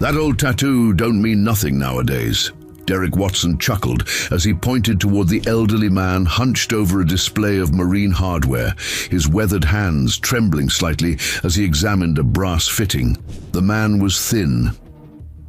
That old tattoo don't mean nothing nowadays. Derek Watson chuckled as he pointed toward the elderly man hunched over a display of marine hardware, his weathered hands trembling slightly as he examined a brass fitting. The man was thin,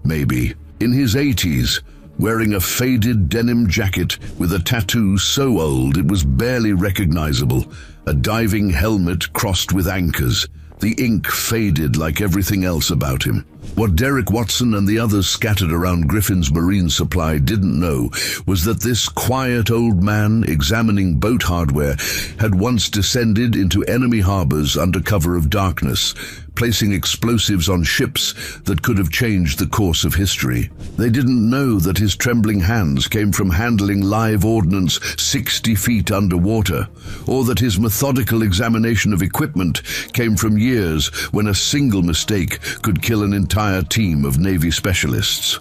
maybe in his 80s, wearing a faded denim jacket with a tattoo so old it was barely recognizable, a diving helmet crossed with anchors. The ink faded like everything else about him. What Derek Watson and the others scattered around Griffin's Marine Supply didn't know was that this quiet old man examining boat hardware had once descended into enemy harbors under cover of darkness, placing explosives on ships that could have changed the course of history. They didn't know that his trembling hands came from handling live ordnance 60 feet underwater, or that his methodical examination of equipment came from years when a single mistake could kill an entire team of Navy specialists.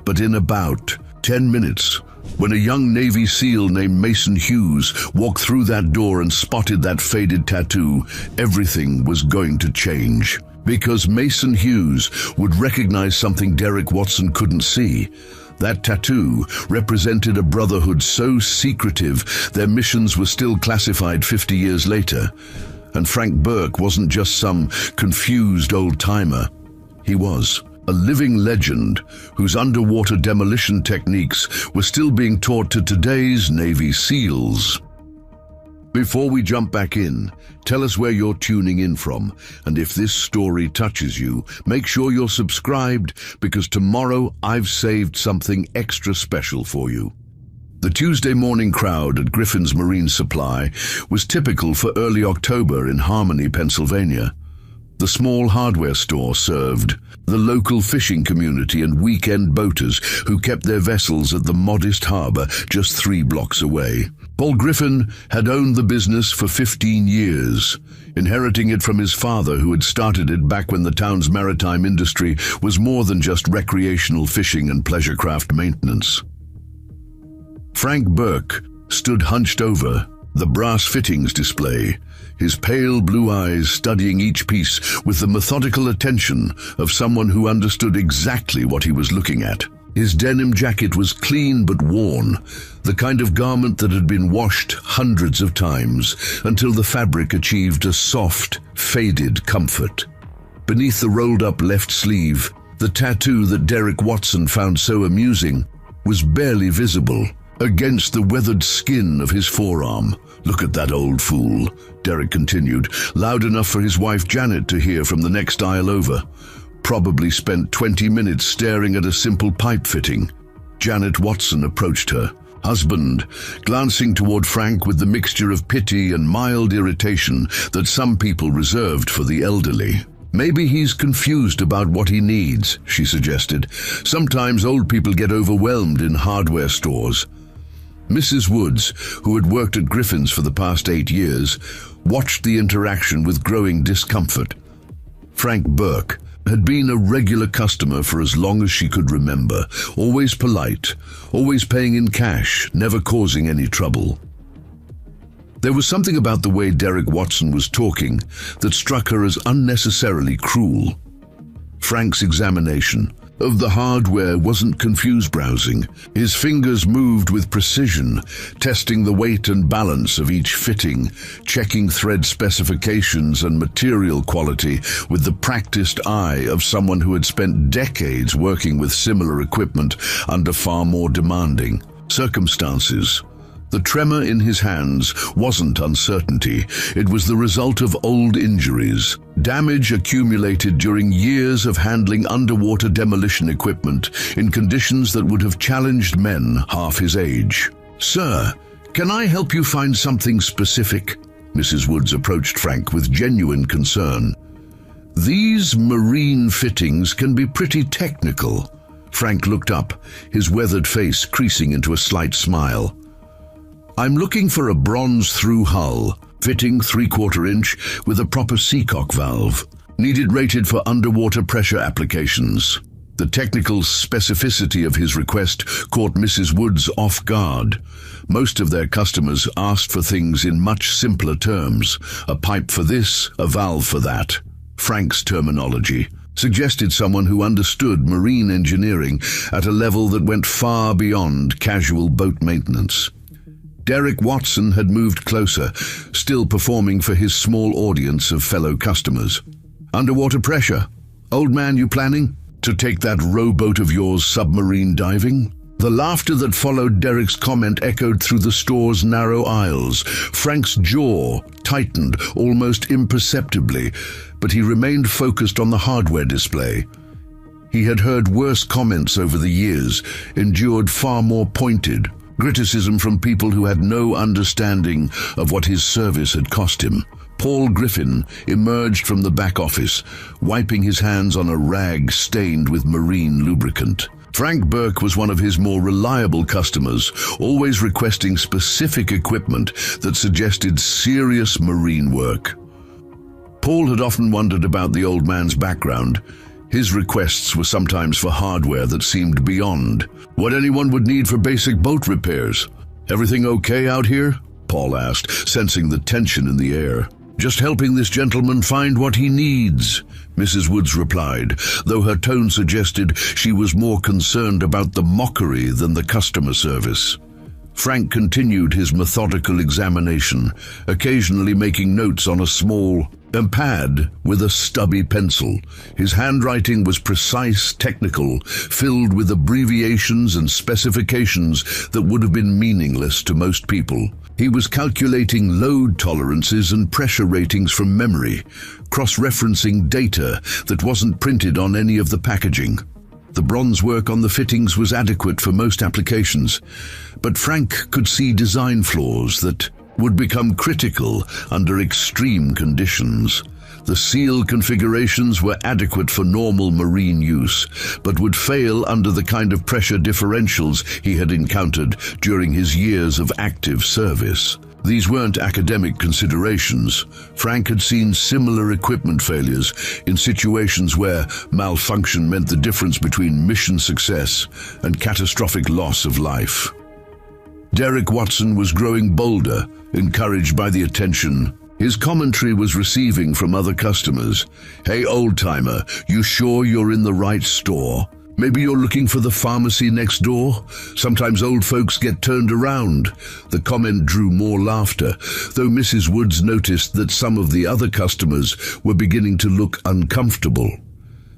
But in about 10 minutes, when a young Navy SEAL named Mason Hughes walked through that door and spotted that faded tattoo, everything was going to change. Because Mason Hughes would recognize something Derek Watson couldn't see. That tattoo represented a brotherhood so secretive their missions were still classified 50 years later. And Frank Burke wasn't just some confused old-timer. He was a living legend whose underwater demolition techniques were still being taught to today's Navy SEALs. Before we jump back in, tell us where you're tuning in from, and if this story touches you, make sure you're subscribed, because tomorrow I've saved something extra special for you. The Tuesday morning crowd at Griffin's Marine Supply was typical for early October in Harmony, Pennsylvania. The small hardware store served the local fishing community and weekend boaters who kept their vessels at the modest harbor just 3 blocks away. Paul Griffin had owned the business for 15 years, inheriting it from his father, who had started it back when the town's maritime industry was more than just recreational fishing and pleasure craft maintenance. Frank Burke stood hunched over the brass fittings display, his pale blue eyes studying each piece with the methodical attention of someone who understood exactly what he was looking at. His denim jacket was clean but worn, the kind of garment that had been washed hundreds of times until the fabric achieved a soft, faded comfort. Beneath the rolled-up left sleeve, the tattoo that Derek Watson found so amusing was barely visible against the weathered skin of his forearm. "Look at that old fool," Derek continued, loud enough for his wife Janet to hear from the next aisle over. "Probably spent 20 minutes staring at a simple pipe fitting." Janet Watson approached her husband, glancing toward Frank with the mixture of pity and mild irritation that some people reserved for the elderly. "Maybe he's confused about what he needs," she suggested. "Sometimes old people get overwhelmed in hardware stores." Mrs. Woods, who had worked at Griffin's for the past 8 years, watched the interaction with growing discomfort. Frank Burke had been a regular customer for as long as she could remember, always polite, always paying in cash, never causing any trouble. There was something about the way Derek Watson was talking that struck her as unnecessarily cruel. Frank's examination of the hardware wasn't confused browsing. His fingers moved with precision, testing the weight and balance of each fitting, checking thread specifications and material quality with the practiced eye of someone who had spent decades working with similar equipment under far more demanding circumstances. The tremor in his hands wasn't uncertainty. It was the result of old injuries, damage accumulated during years of handling underwater demolition equipment in conditions that would have challenged men half his age. "Sir, can I help you find something specific?" Mrs. Woods approached Frank with genuine concern. "These marine fittings can be pretty technical." Frank looked up, his weathered face creasing into a slight smile. "I'm looking for a bronze-through hull, fitting 3/4 inch with a proper seacock valve. Needed rated for underwater pressure applications." The technical specificity of his request caught Mrs. Woods off guard. Most of their customers asked for things in much simpler terms. A pipe for this, a valve for that. Frank's terminology suggested someone who understood marine engineering at a level that went far beyond casual boat maintenance. Derek Watson had moved closer, still performing for his small audience of fellow customers. "Underwater pressure. Old man, you planning to take that rowboat of yours submarine diving?" The laughter that followed Derek's comment echoed through the store's narrow aisles. Frank's jaw tightened almost imperceptibly, but he remained focused on the hardware display. He had heard worse comments over the years, endured far more pointed criticism from people who had no understanding of what his service had cost him. Paul Griffin emerged from the back office, wiping his hands on a rag stained with marine lubricant. Frank Burke was one of his more reliable customers, always requesting specific equipment that suggested serious marine work. Paul had often wondered about the old man's background. His requests were sometimes for hardware that seemed beyond what anyone would need for basic boat repairs. "Everything okay out here?" Paul asked, sensing the tension in the air. "Just helping this gentleman find what he needs," Mrs. Woods replied, though her tone suggested she was more concerned about the mockery than the customer service. Frank continued his methodical examination, occasionally making notes on a small pad with a stubby pencil. His handwriting was precise, technical, filled with abbreviations and specifications that would have been meaningless to most people. He was calculating load tolerances and pressure ratings from memory, cross-referencing data that wasn't printed on any of the packaging. The bronze work on the fittings was adequate for most applications, but Frank could see design flaws that would become critical under extreme conditions. The seal configurations were adequate for normal marine use, but would fail under the kind of pressure differentials he had encountered during his years of active service. These weren't academic considerations. Frank had seen similar equipment failures in situations where malfunction meant the difference between mission success and catastrophic loss of life. Derek Watson was growing bolder, encouraged by the attention his commentary was receiving from other customers. "Hey, old-timer, you sure you're in the right store? Maybe you're looking for the pharmacy next door? Sometimes old folks get turned around." The comment drew more laughter, though Mrs. Woods noticed that some of the other customers were beginning to look uncomfortable.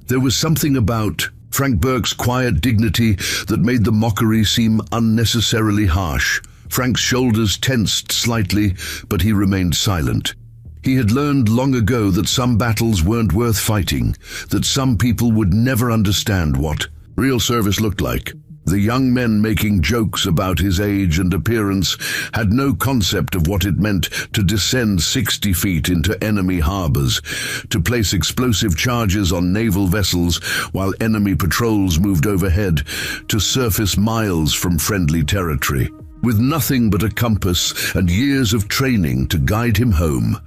There was something about Frank Burke's quiet dignity that made the mockery seem unnecessarily harsh. Frank's shoulders tensed slightly, but he remained silent. He had learned long ago that some battles weren't worth fighting, that some people would never understand what real service looked like. The young men making jokes about his age and appearance had no concept of what it meant to descend 60 feet into enemy harbors, to place explosive charges on naval vessels while enemy patrols moved overhead, to surface miles from friendly territory. With nothing but a compass and years of training to guide him home,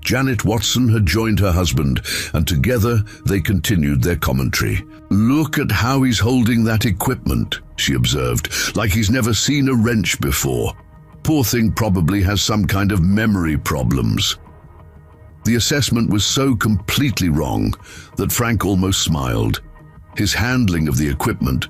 Janet Watson had joined her husband, and together they continued their commentary. "Look at how he's holding that equipment," she observed, "like he's never seen a wrench before. Poor thing probably has some kind of memory problems." The assessment was so completely wrong that Frank almost smiled. His handling of the equipment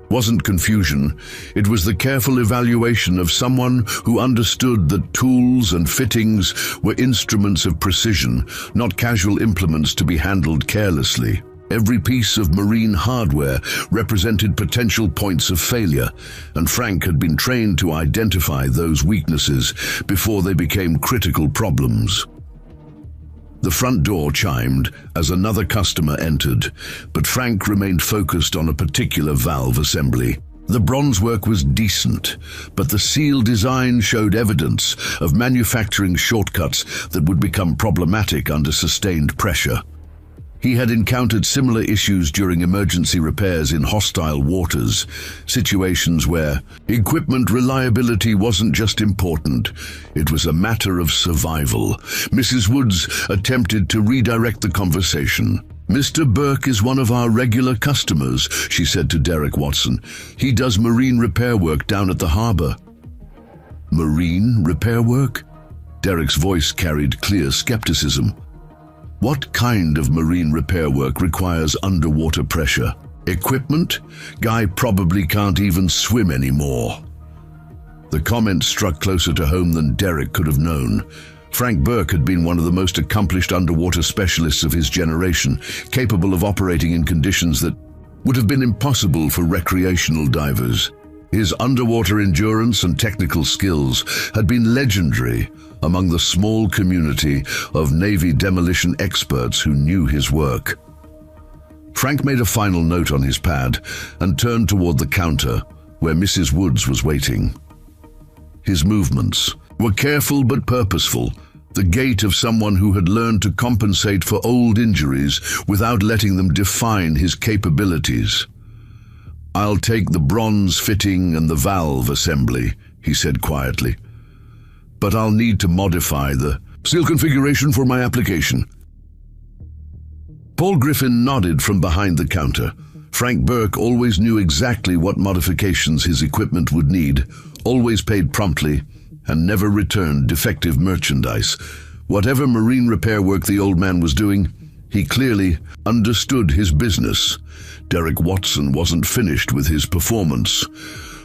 wasn't confusion. It was the careful evaluation of someone who understood that tools and fittings were instruments of precision, not casual implements to be handled carelessly. Every piece of marine hardware represented potential points of failure, and Frank had been trained to identify those weaknesses before they became critical problems. The front door chimed as another customer entered, but Frank remained focused on a particular valve assembly. The bronze work was decent, but the seal design showed evidence of manufacturing shortcuts that would become problematic under sustained pressure. He had encountered similar issues during emergency repairs in hostile waters, situations where equipment reliability wasn't just important, it was a matter of survival. Mrs. Woods attempted to redirect the conversation. "Mr. Burke is one of our regular customers," she said to Derek Watson. "He does marine repair work down at the harbor." "Marine repair work?" Derek's voice carried clear skepticism. What kind of marine repair work requires underwater pressure? Equipment? Guy probably can't even swim anymore. The comment struck closer to home than Derek could have known. Frank Burke had been one of the most accomplished underwater specialists of his generation, capable of operating in conditions that would have been impossible for recreational divers. His underwater endurance and technical skills had been legendary among the small community of Navy demolition experts who knew his work. Frank made a final note on his pad and turned toward the counter where Mrs. Woods was waiting. His movements were careful but purposeful, the gait of someone who had learned to compensate for old injuries without letting them define his capabilities. "I'll take the bronze fitting and the valve assembly," he said quietly. "But I'll need to modify the seal configuration for my application." Paul Griffin nodded from behind the counter. Frank Burke always knew exactly what modifications his equipment would need, always paid promptly, and never returned defective merchandise. Whatever marine repair work the old man was doing, he clearly understood his business. Derek Watson wasn't finished with his performance.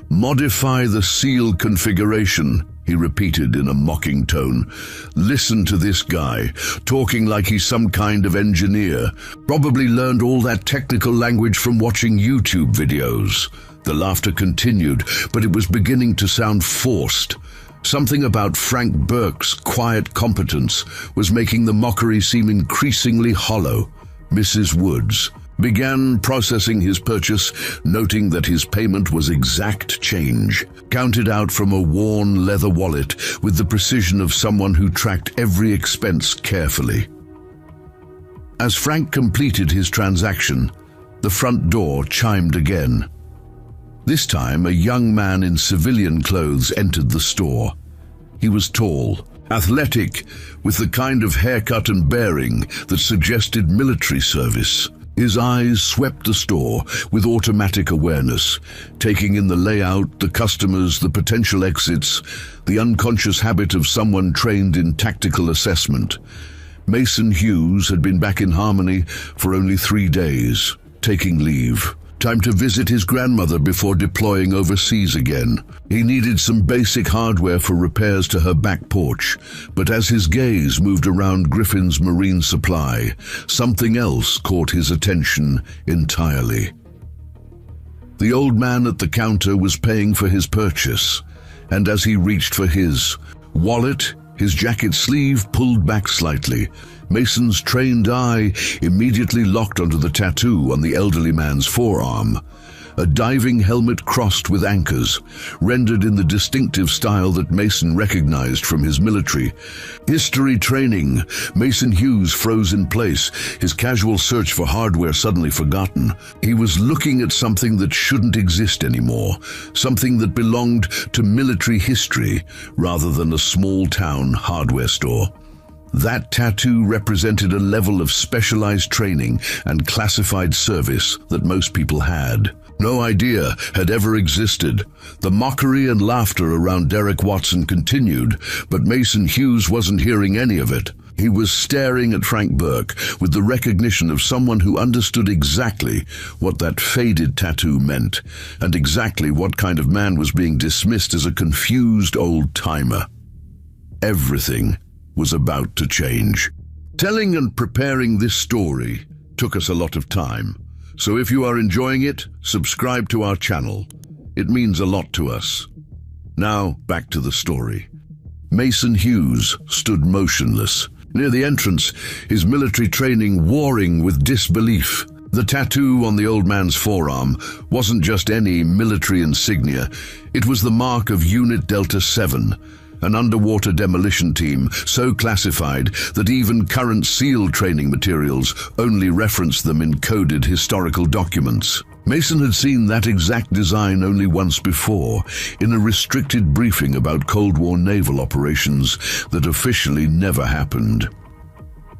"Modify the seal configuration," he repeated in a mocking tone. "Listen to this guy, talking like he's some kind of engineer. Probably learned all that technical language from watching YouTube videos." The laughter continued, but it was beginning to sound forced. Something about Frank Burke's quiet competence was making the mockery seem increasingly hollow. Mrs. Woods began processing his purchase, noting that his payment was exact change, counted out from a worn leather wallet with the precision of someone who tracked every expense carefully. As Frank completed his transaction, the front door chimed again. This time, a young man in civilian clothes entered the store. He was tall, athletic, with the kind of haircut and bearing that suggested military service. His eyes swept the store with automatic awareness, taking in the layout, the customers, the potential exits, the unconscious habit of someone trained in tactical assessment. Mason Hughes had been back in Harmony for only 3 days, taking leave. Time to visit his grandmother before deploying overseas again. He needed some basic hardware for repairs to her back porch, but as his gaze moved around Griffin's marine supply, something else caught his attention entirely. The old man at the counter was paying for his purchase, and as he reached for his wallet, his jacket sleeve pulled back slightly. Mason's trained eye immediately locked onto the tattoo on the elderly man's forearm. A diving helmet crossed with anchors, rendered in the distinctive style that Mason recognized from his military history training. Mason Hughes froze in place, his casual search for hardware suddenly forgotten. He was looking at something that shouldn't exist anymore, something that belonged to military history rather than a small-town hardware store. That tattoo represented a level of specialized training and classified service that most people had no idea had ever existed. The mockery and laughter around Derek Watson continued, but Mason Hughes wasn't hearing any of it. He was staring at Frank Burke with the recognition of someone who understood exactly what that faded tattoo meant, and exactly what kind of man was being dismissed as a confused old-timer. Everything was about to change. Telling and preparing this story took us a lot of time, so if you are enjoying it, subscribe to our channel. It means a lot to us. Now, back to the story. Mason Hughes stood motionless, near the entrance, his military training warring with disbelief. The tattoo on the old man's forearm wasn't just any military insignia, it was the mark of Unit Delta 7, an underwater demolition team so classified that even current SEAL training materials only reference them in coded historical documents. Mason had seen that exact design only once before, in a restricted briefing about Cold War naval operations that officially never happened.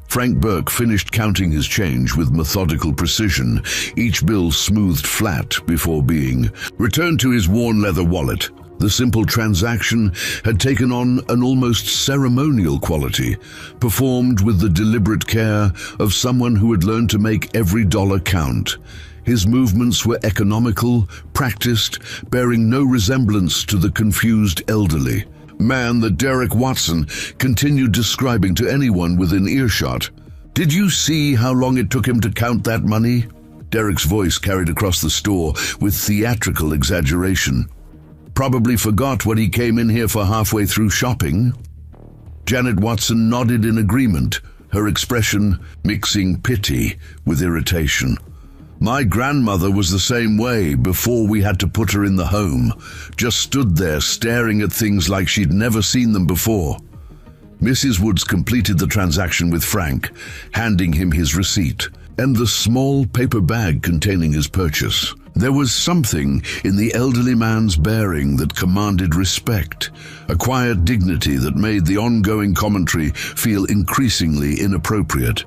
Frank Burke finished counting his change with methodical precision, each bill smoothed flat before being returned to his worn leather wallet. The simple transaction had taken on an almost ceremonial quality, performed with the deliberate care of someone who had learned to make every dollar count. His movements were economical, practiced, bearing no resemblance to the confused elderly man that Derek Watson continued describing to anyone within earshot. "Did you see how long it took him to count that money?" Derek's voice carried across the store with theatrical exaggeration. "Probably forgot what he came in here for halfway through shopping." Janet Watson nodded in agreement, her expression mixing pity with irritation. "My grandmother was the same way before we had to put her in the home, just stood there staring at things like she'd never seen them before." Mrs. Woods completed the transaction with Frank, handing him his receipt and the small paper bag containing his purchase. There was something in the elderly man's bearing that commanded respect, a quiet dignity that made the ongoing commentary feel increasingly inappropriate.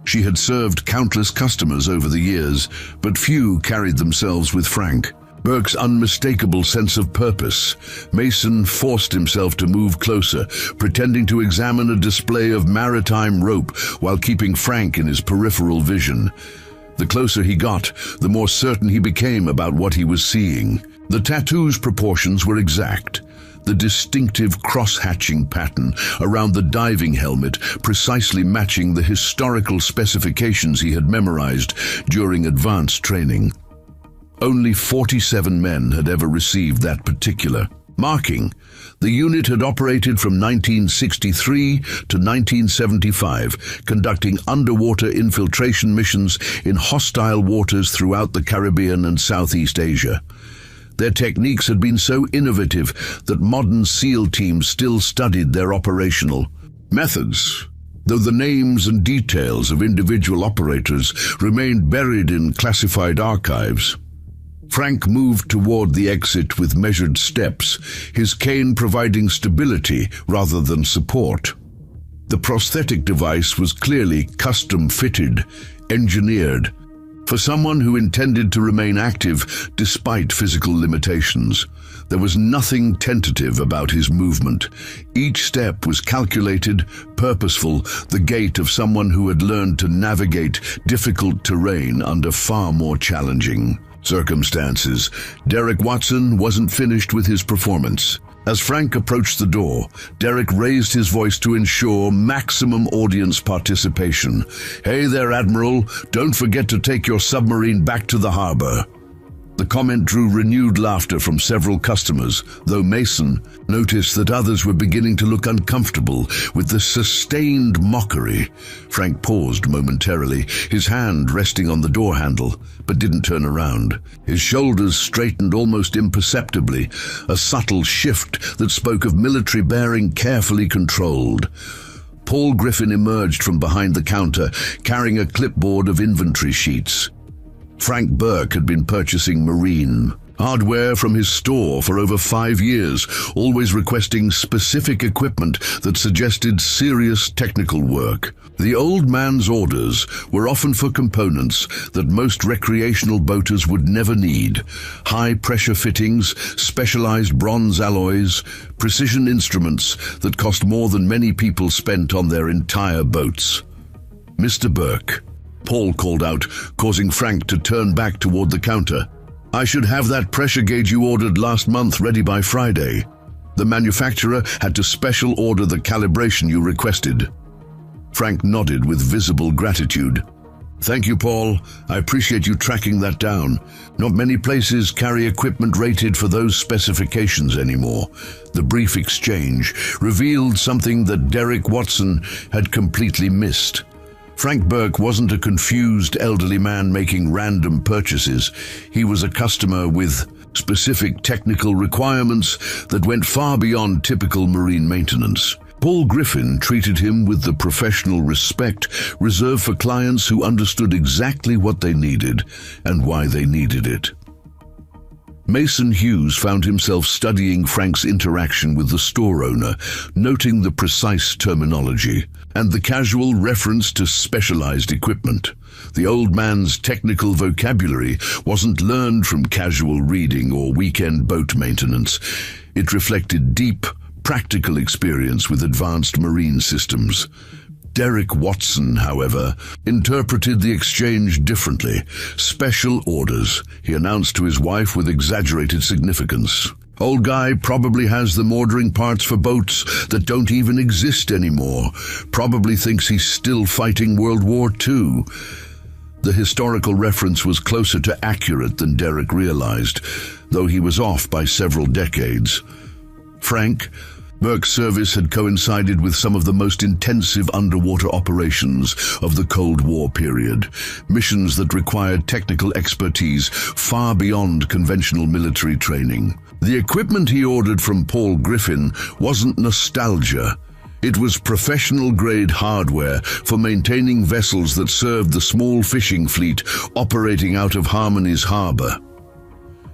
She had served countless customers over the years, but few carried themselves with Frank Burke's unmistakable sense of purpose. Mason forced himself to move closer, pretending to examine a display of maritime rope while keeping Frank in his peripheral vision. The closer he got, the more certain he became about what he was seeing. The tattoo's proportions were exact. The distinctive cross-hatching pattern around the diving helmet precisely matching the historical specifications he had memorized during advanced training. Only 47 men had ever received that particular marking. The unit had operated from 1963 to 1975, conducting underwater infiltration missions in hostile waters throughout the Caribbean and Southeast Asia. Their techniques had been so innovative that modern SEAL teams still studied their operational methods, though the names and details of individual operators remained buried in classified archives. Frank moved toward the exit with measured steps, his cane providing stability rather than support. The prosthetic device was clearly custom-fitted, engineered, for someone who intended to remain active despite physical limitations. There was nothing tentative about his movement. Each step was calculated, purposeful, the gait of someone who had learned to navigate difficult terrain under far more challenging circumstances. Derek Watson wasn't finished with his performance. As Frank approached the door, Derek raised his voice to ensure maximum audience participation. "Hey there, Admiral, don't forget to take your submarine back to the harbor." The comment drew renewed laughter from several customers, though Mason noticed that others were beginning to look uncomfortable with the sustained mockery. Frank paused momentarily, his hand resting on the door handle, but didn't turn around. His shoulders straightened almost imperceptibly, a subtle shift that spoke of military bearing carefully controlled. Paul Griffin emerged from behind the counter, carrying a clipboard of inventory sheets. Frank Burke had been purchasing marine hardware from his store for over 5 years, always requesting specific equipment that suggested serious technical work. The old man's orders were often for components that most recreational boaters would never need: high-pressure fittings, specialized bronze alloys, precision instruments that cost more than many people spent on their entire boats. "Mr. Burke," Paul called out, causing Frank to turn back toward the counter. "I should have that pressure gauge you ordered last month ready by Friday. The manufacturer had to special order the calibration you requested." Frank nodded with visible gratitude. "Thank you, Paul. I appreciate you tracking that down. Not many places carry equipment rated for those specifications anymore." The brief exchange revealed something that Derek Watson had completely missed. Frank Burke wasn't a confused elderly man making random purchases. He was a customer with specific technical requirements that went far beyond typical marine maintenance. Paul Griffin treated him with the professional respect reserved for clients who understood exactly what they needed and why they needed it. Mason Hughes found himself studying Frank's interaction with the store owner, noting the precise terminology and the casual reference to specialized equipment. The old man's technical vocabulary wasn't learned from casual reading or weekend boat maintenance. It reflected deep, practical experience with advanced marine systems. Derek Watson, however, interpreted the exchange differently. Special orders, he announced to his wife with exaggerated significance. Old guy probably has them ordering parts for boats that don't even exist anymore. Probably thinks he's still fighting World War II. The historical reference was closer to accurate than Derek realized, though he was off by several decades. Frank, Burke's service had coincided with some of the most intensive underwater operations of the Cold War period, missions that required technical expertise far beyond conventional military training. The equipment he ordered from Paul Griffin wasn't nostalgia. It was professional-grade hardware for maintaining vessels that served the small fishing fleet operating out of Harmony's harbor.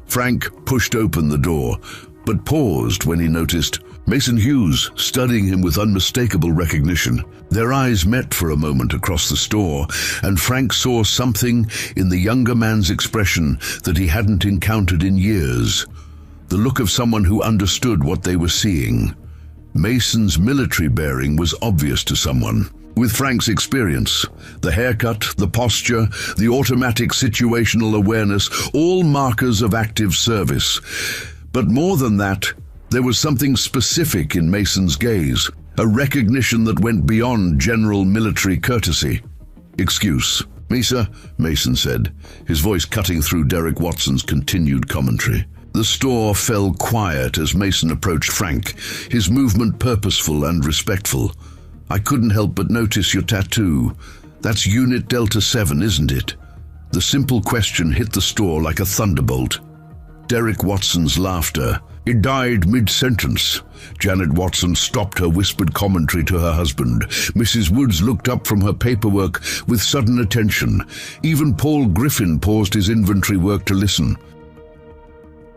Frank pushed open the door, but paused when he noticed Mason Hughes studying him with unmistakable recognition. Their eyes met for a moment across the store, and Frank saw something in the younger man's expression that he hadn't encountered in years. The look of someone who understood what they were seeing. Mason's military bearing was obvious to someone. With Frank's experience, the haircut, the posture, the automatic situational awareness, all markers of active service. But more than that, there was something specific in Mason's gaze, a recognition that went beyond general military courtesy. "Excuse me, sir," Mason said, his voice cutting through Derek Watson's continued commentary. The store fell quiet as Mason approached Frank, his movement purposeful and respectful. "I couldn't help but notice your tattoo. That's Unit Delta 7, isn't it?" The simple question hit the store like a thunderbolt. Derek Watson's laughter. "It died mid-sentence." Janet Watson stopped her whispered commentary to her husband. Mrs. Woods looked up from her paperwork with sudden attention. Even Paul Griffin paused his inventory work to listen.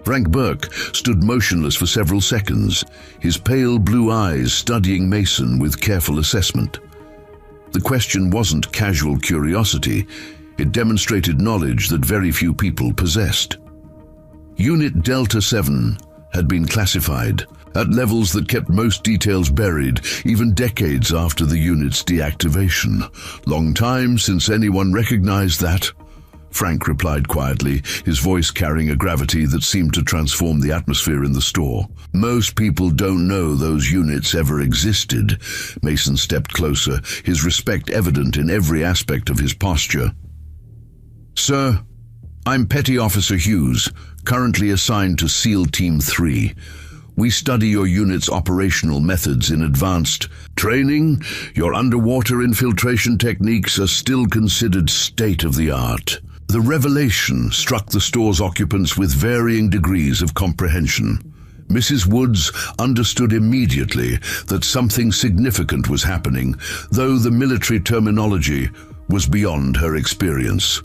Frank Burke stood motionless for several seconds, his pale blue eyes studying Mason with careful assessment. The question wasn't casual curiosity. It demonstrated knowledge that very few people possessed. Unit Delta 7 had been classified at levels that kept most details buried, even decades after the unit's deactivation. "Long time since anyone recognized that," Frank replied quietly, his voice carrying a gravity that seemed to transform the atmosphere in the store. "Most people don't know those units ever existed." Mason stepped closer, his respect evident in every aspect of his posture. "Sir, I'm Petty Officer Hughes, currently assigned to SEAL Team 3. We study your unit's operational methods in advanced training. Your underwater infiltration techniques are still considered state-of-the-art." The revelation struck the store's occupants with varying degrees of comprehension. Mrs. Woods understood immediately that something significant was happening, though the military terminology was beyond her experience.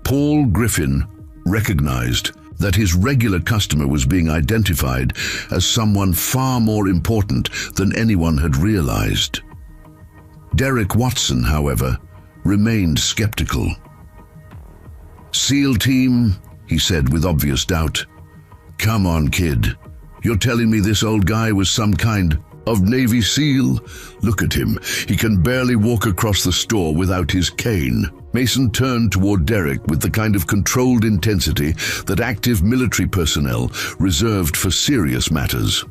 Paul Griffin recognized that his regular customer was being identified as someone far more important than anyone had realized. Derek Watson, however, remained skeptical. "SEAL team," he said with obvious doubt. "Come on, kid. You're telling me this old guy was some kind of Navy SEAL? Look at him. He can barely walk across the store without his cane." Mason turned toward Derek with the kind of controlled intensity that active military personnel reserved for serious matters.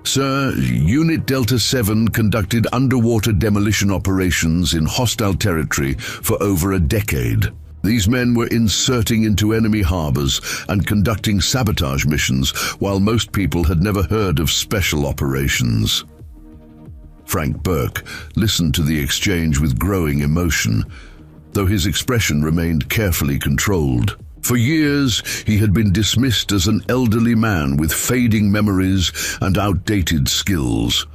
"Sir, Unit Delta 7 conducted underwater demolition operations in hostile territory for over a decade. These men were inserting into enemy harbors and conducting sabotage missions while most people had never heard of special operations." Frank Burke listened to the exchange with growing emotion, though his expression remained carefully controlled. For years, he had been dismissed as an elderly man with fading memories and outdated skills.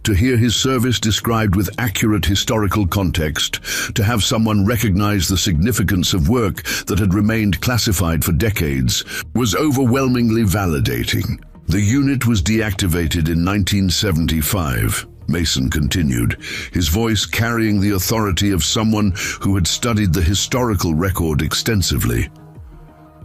To hear his service described with accurate historical context, to have someone recognize the significance of work that had remained classified for decades, was overwhelmingly validating. "The unit was deactivated in 1975. Mason continued, his voice carrying the authority of someone who had studied the historical record extensively.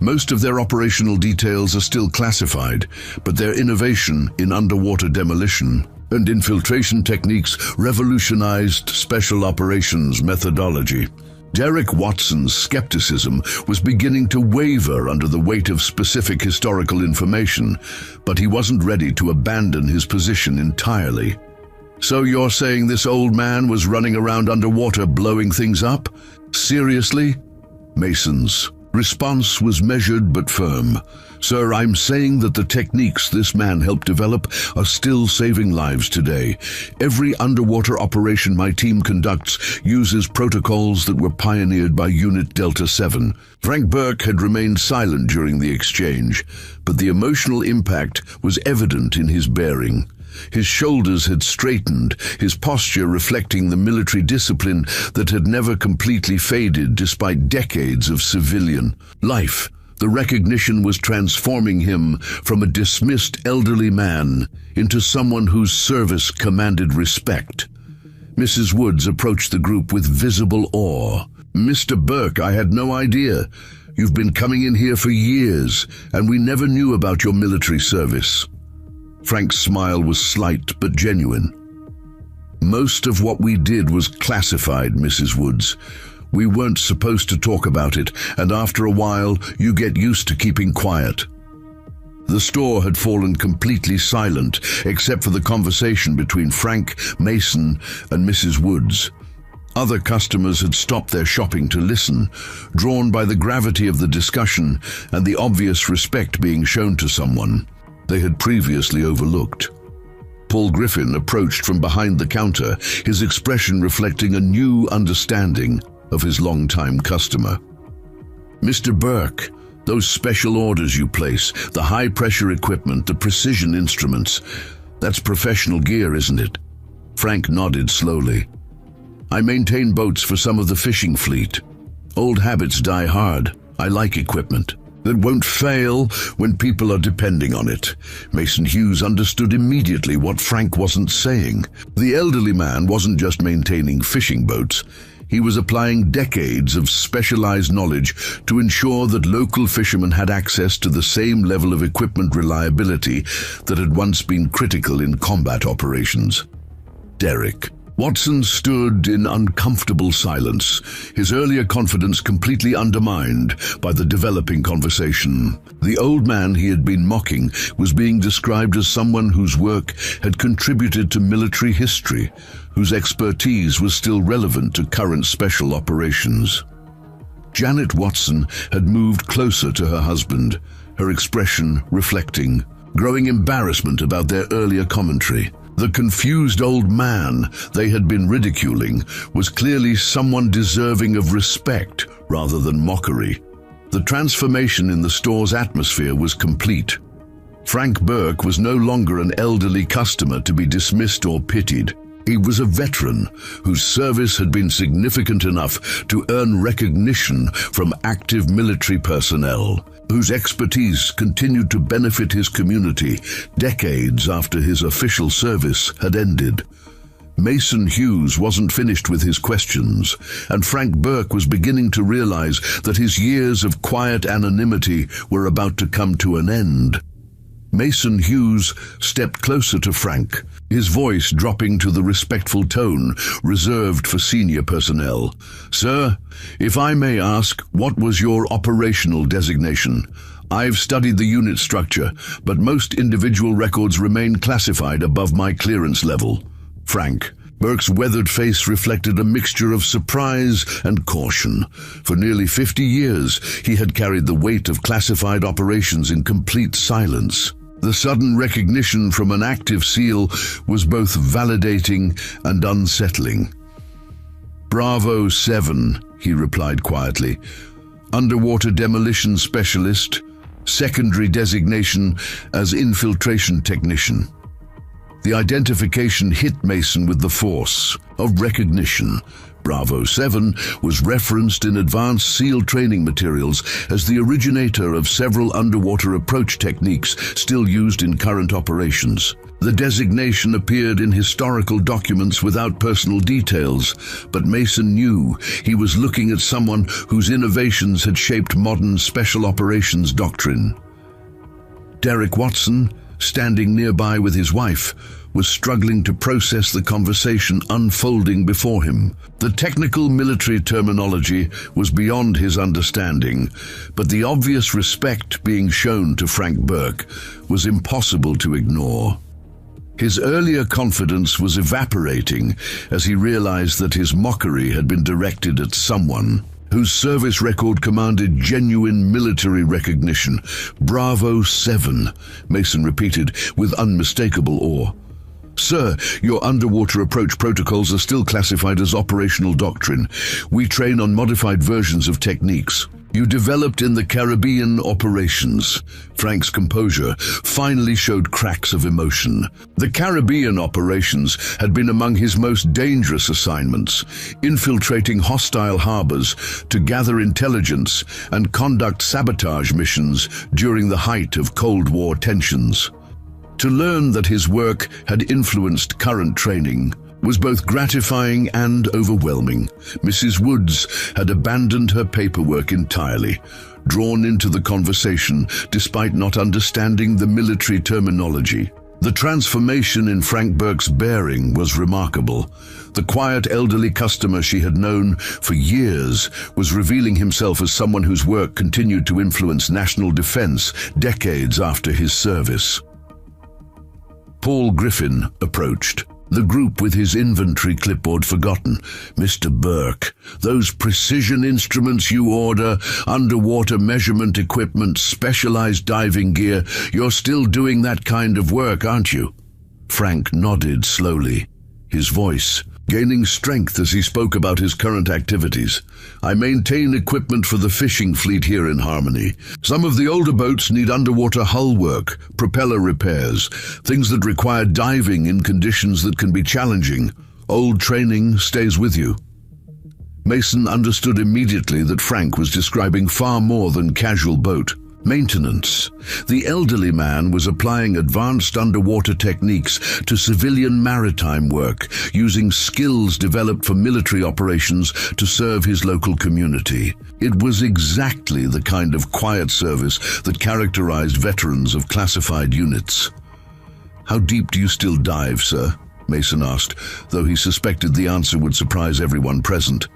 Most of their operational details are still classified, but their innovation in underwater demolition and infiltration techniques revolutionized special operations methodology. Derek Watson's skepticism was beginning to waver under the weight of specific historical information, but he wasn't ready to abandon his position entirely. "So you're saying this old man was running around underwater blowing things up? Seriously?" Mason's response was measured but firm. "Sir, I'm saying that the techniques this man helped develop are still saving lives today. Every underwater operation my team conducts uses protocols that were pioneered by Unit Delta 7. Frank Burke had remained silent during the exchange, but the emotional impact was evident in his bearing. His shoulders had straightened, his posture reflecting the military discipline that had never completely faded despite decades of civilian life. The recognition was transforming him from a dismissed elderly man into someone whose service commanded respect. Mrs. Woods approached the group with visible awe. "Mr. Burke, I had no idea. You've been coming in here for years, and we never knew about your military service." Frank's smile was slight but genuine. "Most of what we did was classified, Mrs. Woods. We weren't supposed to talk about it, and after a while, you get used to keeping quiet." The store had fallen completely silent, except for the conversation between Frank, Mason, and Mrs. Woods. Other customers had stopped their shopping to listen, drawn by the gravity of the discussion and the obvious respect being shown to someone they had previously overlooked. Paul Griffin approached from behind the counter, his expression reflecting a new understanding of his longtime customer. "Mr. Burke, those special orders you place, the high-pressure equipment, the precision instruments, that's professional gear, isn't it?" Frank nodded slowly. "I maintain boats for some of the fishing fleet. Old habits die hard. I like equipment that won't fail when people are depending on it." Mason Hughes understood immediately what Frank wasn't saying. The elderly man wasn't just maintaining fishing boats. He was applying decades of specialized knowledge to ensure that local fishermen had access to the same level of equipment reliability that had once been critical in combat operations. Derek Watson stood in uncomfortable silence, his earlier confidence completely undermined by the developing conversation. The old man he had been mocking was being described as someone whose work had contributed to military history, whose expertise was still relevant to current special operations. Janet Watson had moved closer to her husband, her expression reflecting growing embarrassment about their earlier commentary. The confused old man they had been ridiculing was clearly someone deserving of respect rather than mockery. The transformation in the store's atmosphere was complete. Frank Burke was no longer an elderly customer to be dismissed or pitied. He was a veteran whose service had been significant enough to earn recognition from active military personnel, whose expertise continued to benefit his community decades after his official service had ended. Mason Hughes wasn't finished with his questions, and Frank Burke was beginning to realize that his years of quiet anonymity were about to come to an end. Mason Hughes stepped closer to Frank, his voice dropping to the respectful tone reserved for senior personnel. "Sir, if I may ask, what was your operational designation? I've studied the unit structure, but most individual records remain classified above my clearance level." Frank Burke's weathered face reflected a mixture of surprise and caution. For nearly 50 years, he had carried the weight of classified operations in complete silence. The sudden recognition from an active SEAL was both validating and unsettling. "Bravo 7, he replied quietly. "Underwater demolition specialist, secondary designation as infiltration technician." The identification hit Mason with the force of recognition. Bravo 7 was referenced in advanced SEAL training materials as the originator of several underwater approach techniques still used in current operations. The designation appeared in historical documents without personal details, but Mason knew he was looking at someone whose innovations had shaped modern special operations doctrine. Derek Watson, standing nearby with his wife, was struggling to process the conversation unfolding before him. The technical military terminology was beyond his understanding, but the obvious respect being shown to Frank Burke was impossible to ignore. His earlier confidence was evaporating as he realized that his mockery had been directed at someone whose service record commanded genuine military recognition. Bravo 7, Mason repeated with unmistakable awe. Sir, your underwater approach protocols are still classified as operational doctrine. We train on modified versions of techniques you developed in the Caribbean operations. Frank's composure finally showed cracks of emotion. The Caribbean operations had been among his most dangerous assignments, infiltrating hostile harbors to gather intelligence and conduct sabotage missions during the height of Cold War tensions. To learn that his work had influenced current training was both gratifying and overwhelming. Mrs. Woods had abandoned her paperwork entirely, drawn into the conversation despite not understanding the military terminology. The transformation in Frank Burke's bearing was remarkable. The quiet elderly customer she had known for years was revealing himself as someone whose work continued to influence national defense decades after his service. Paul Griffin approached, the group with his inventory clipboard forgotten. Mr. Burke, those precision instruments you order, underwater measurement equipment, specialized diving gear, you're still doing that kind of work, aren't you? Frank nodded slowly, his voice gaining strength as he spoke about his current activities. I maintain equipment for the fishing fleet here in Harmony. Some of the older boats need underwater hull work, propeller repairs, things that require diving in conditions that can be challenging. Old training stays with you. Mason understood immediately that Frank was describing far more than casual boat maintenance. The elderly man was applying advanced underwater techniques to civilian maritime work, using skills developed for military operations to serve his local community. It was exactly the kind of quiet service that characterized veterans of classified units. How deep do you still dive, sir? Mason asked, though he suspected the answer would surprise everyone present.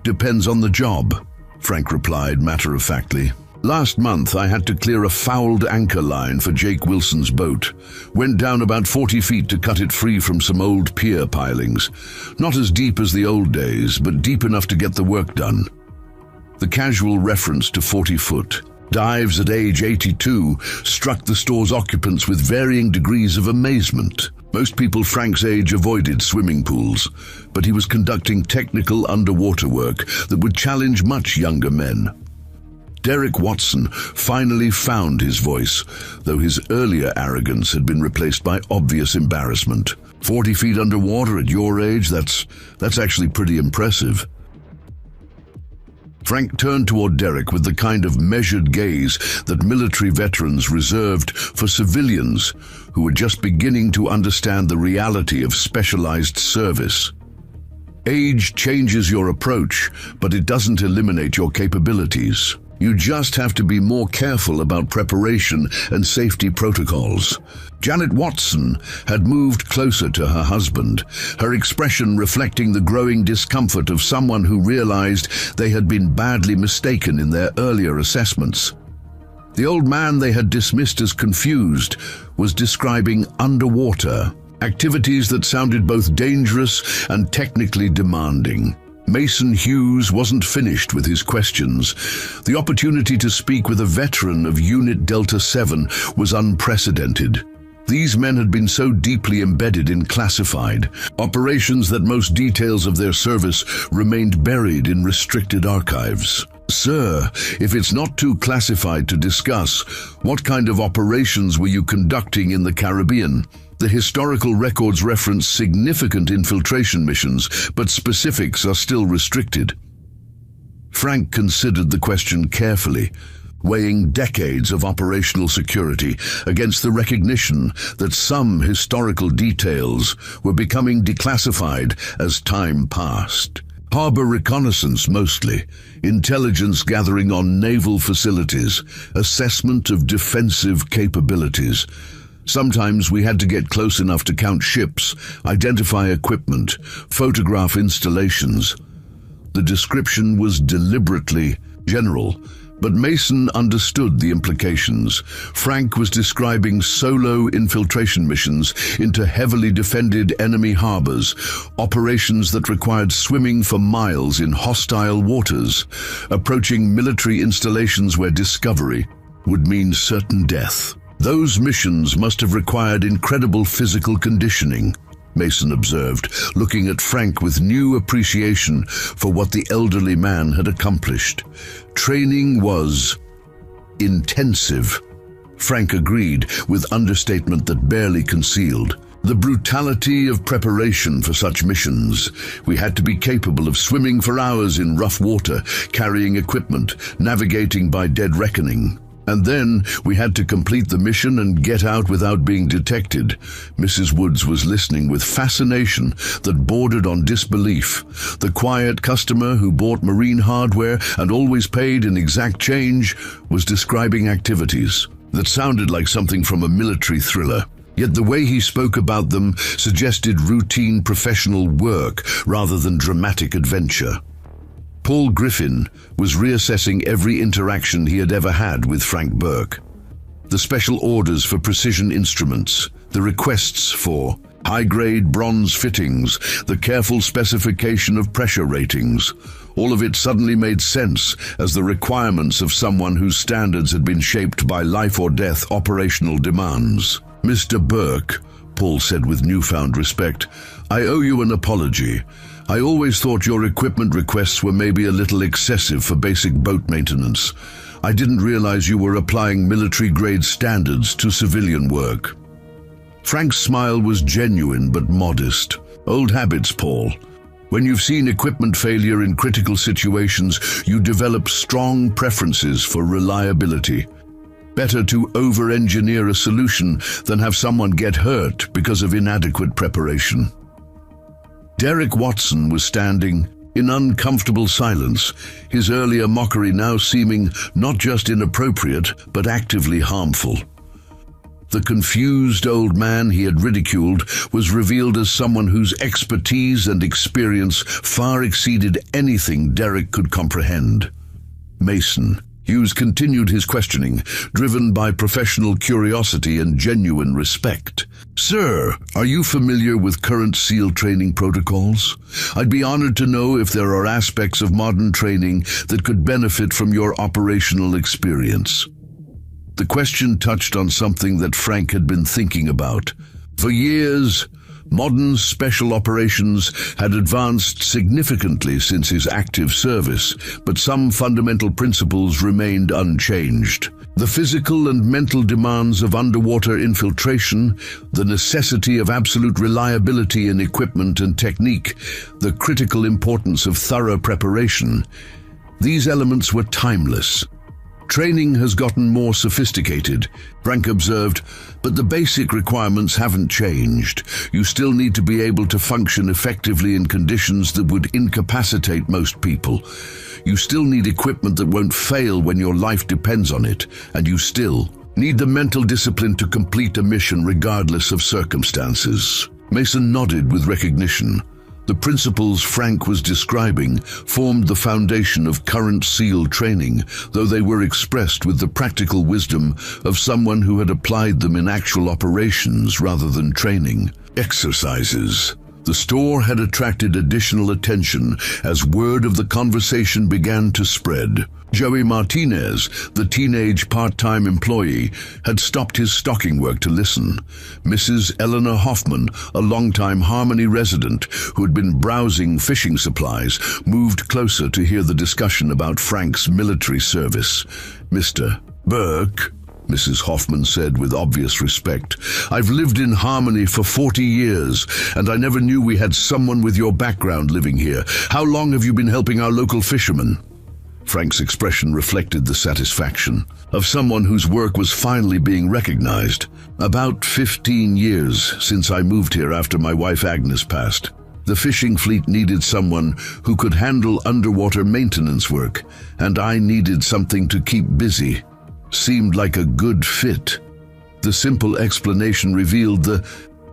Depends on the job, Frank replied matter-of-factly. Last month, I had to clear a fouled anchor line for Jake Wilson's boat. Went down about 40 feet to cut it free from some old pier pilings. Not as deep as the old days, but deep enough to get the work done. The casual reference to 40 foot dives at age 82 struck the store's occupants with varying degrees of amazement. Most people Frank's age avoided swimming pools, but he was conducting technical underwater work that would challenge much younger men. Derek Watson finally found his voice, though his earlier arrogance had been replaced by obvious embarrassment. 40 feet underwater at your age, that's actually pretty impressive. Frank turned toward Derek with the kind of measured gaze that military veterans reserved for civilians who were just beginning to understand the reality of specialized service. Age changes your approach, but it doesn't eliminate your capabilities. You just have to be more careful about preparation and safety protocols. Janet Watson had moved closer to her husband, her expression reflecting the growing discomfort of someone who realized they had been badly mistaken in their earlier assessments. The old man they had dismissed as confused was describing underwater activities that sounded both dangerous and technically demanding. Mason Hughes wasn't finished with his questions. The opportunity to speak with a veteran of Unit Delta 7 was unprecedented. These men had been so deeply embedded in classified operations that most details of their service remained buried in restricted archives. Sir, if it's not too classified to discuss, what kind of operations were you conducting in the Caribbean? The historical records reference significant infiltration missions, but specifics are still restricted. Frank considered the question carefully, weighing decades of operational security against the recognition that some historical details were becoming declassified as time passed. Harbor reconnaissance mostly, intelligence gathering on naval facilities, assessment of defensive capabilities. Sometimes we had to get close enough to count ships, identify equipment, photograph installations. The description was deliberately general, but Mason understood the implications. Frank was describing solo infiltration missions into heavily defended enemy harbors, operations that required swimming for miles in hostile waters, approaching military installations where discovery would mean certain death. Those missions must have required incredible physical conditioning, Mason observed, looking at Frank with new appreciation for what the elderly man had accomplished. Training was intensive. Frank agreed, with understatement that barely concealed. The brutality of preparation for such missions. We had to be capable of swimming for hours in rough water, carrying equipment, navigating by dead reckoning. And then we had to complete the mission and get out without being detected. Mrs. Woods was listening with fascination that bordered on disbelief. The quiet customer who bought marine hardware and always paid in exact change was describing activities that sounded like something from a military thriller. Yet the way he spoke about them suggested routine professional work rather than dramatic adventure. Paul Griffin was reassessing every interaction he had ever had with Frank Burke. The special orders for precision instruments, the requests for high-grade bronze fittings, the careful specification of pressure ratings. All of it suddenly made sense as the requirements of someone whose standards had been shaped by life-or-death operational demands. "Mr. Burke," Paul said with newfound respect, "I owe you an apology. I always thought your equipment requests were maybe a little excessive for basic boat maintenance. I didn't realize you were applying military-grade standards to civilian work." Frank's smile was genuine but modest. "Old habits, Paul. When you've seen equipment failure in critical situations, you develop strong preferences for reliability. Better to over-engineer a solution than have someone get hurt because of inadequate preparation." Derek Watson was standing in uncomfortable silence, his earlier mockery now seeming not just inappropriate, but actively harmful. The confused old man he had ridiculed was revealed as someone whose expertise and experience far exceeded anything Derek could comprehend. "Mason." Hughes continued his questioning, driven by professional curiosity and genuine respect. "Sir, are you familiar with current SEAL training protocols? I'd be honored to know if there are aspects of modern training that could benefit from your operational experience." The question touched on something that Frank had been thinking about. For years, modern special operations had advanced significantly since his active service, but some fundamental principles remained unchanged. The physical and mental demands of underwater infiltration, the necessity of absolute reliability in equipment and technique, the critical importance of thorough preparation. These elements were timeless. "Training has gotten more sophisticated," Frank observed, "but the basic requirements haven't changed. You still need to be able to function effectively in conditions that would incapacitate most people. You still need equipment that won't fail when your life depends on it, and you still need the mental discipline to complete a mission regardless of circumstances." Mason nodded with recognition. The principles Frank was describing formed the foundation of current SEAL training, though they were expressed with the practical wisdom of someone who had applied them in actual operations rather than training. Exercises. The store had attracted additional attention as word of the conversation began to spread. Joey Martinez, the teenage part-time employee, had stopped his stocking work to listen. Mrs. Eleanor Hoffman, a longtime Harmony resident who had been browsing fishing supplies, moved closer to hear the discussion about Frank's military service. "Mr. Burke," Mrs. Hoffman said with obvious respect. "I've lived in harmony for 40 years, and I never knew we had someone with your background living here. How long have you been helping our local fishermen?" Frank's expression reflected the satisfaction of someone whose work was finally being recognized. "About 15 years since I moved here after my wife Agnes passed. The fishing fleet needed someone who could handle underwater maintenance work, and I needed something to keep busy. Seemed like a good fit." The simple explanation revealed the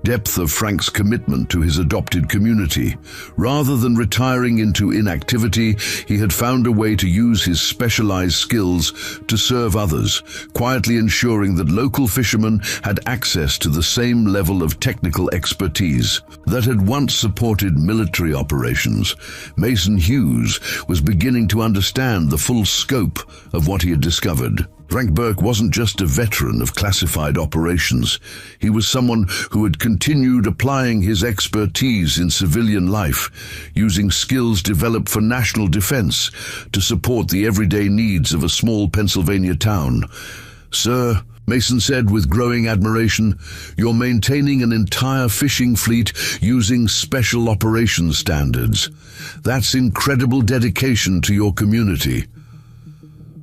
depth of Frank's commitment to his adopted community. Rather than retiring into inactivity, he had found a way to use his specialized skills to serve others, quietly ensuring that local fishermen had access to the same level of technical expertise that had once supported military operations. Mason Hughes was beginning to understand the full scope of what he had discovered. Frank Burke wasn't just a veteran of classified operations. He was someone who had continued applying his expertise in civilian life, using skills developed for national defense to support the everyday needs of a small Pennsylvania town. "Sir," Mason said with growing admiration, "you're maintaining an entire fishing fleet using special operations standards. That's incredible dedication to your community."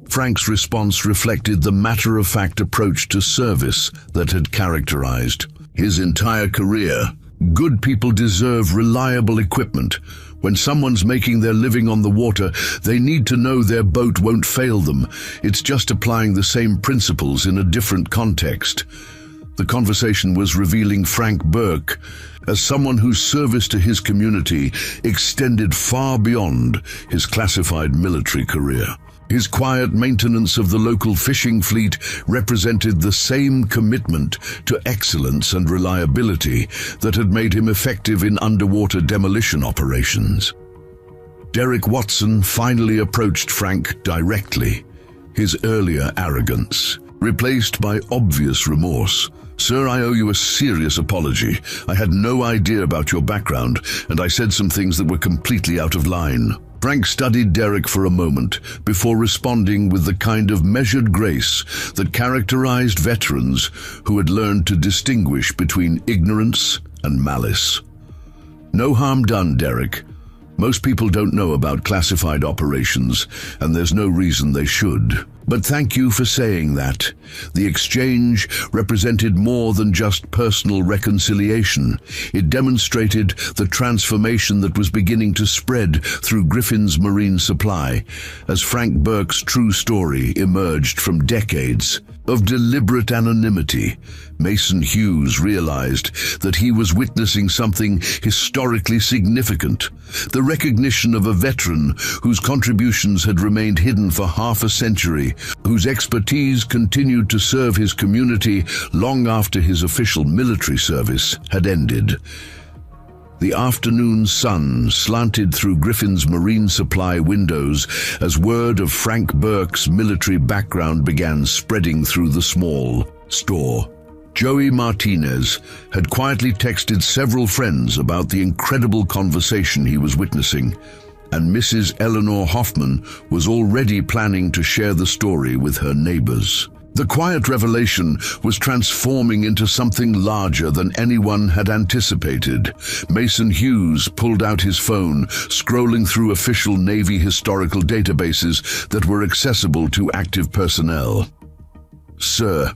Frank's response reflected the matter-of-fact approach to service that had characterized his entire career. Good people deserve reliable equipment. When someone's making their living on the water, they need to know their boat won't fail them. It's just applying the same principles in a different context. The conversation was revealing Frank Burke as someone whose service to his community extended far beyond his classified military career. His quiet maintenance of the local fishing fleet represented the same commitment to excellence and reliability that had made him effective in underwater demolition operations. Derek Watson finally approached Frank directly, his earlier arrogance replaced by obvious remorse. "Sir, I owe you a serious apology. I had no idea about your background, and I said some things that were completely out of line." Frank studied Derek for a moment before responding with the kind of measured grace that characterized veterans who had learned to distinguish between ignorance and malice. "No harm done, Derek. Most people don't know about classified operations, and there's no reason they should. But thank you for saying that. The exchange represented more than just personal reconciliation. It demonstrated the transformation that was beginning to spread through Griffin's Marine Supply, as Frank Burke's true story emerged from decades of deliberate anonymity. Mason Hughes realized that he was witnessing something historically significant, the recognition of a veteran whose contributions had remained hidden for half a century, whose expertise continued to serve his community long after his official military service had ended. The afternoon sun slanted through Griffin's Marine Supply windows as word of Frank Burke's military background began spreading through the small store. Joey Martinez had quietly texted several friends about the incredible conversation he was witnessing, and Mrs. Eleanor Hoffman was already planning to share the story with her neighbors. The quiet revelation was transforming into something larger than anyone had anticipated. Mason Hughes pulled out his phone, scrolling through official Navy historical databases that were accessible to active personnel. "Sir,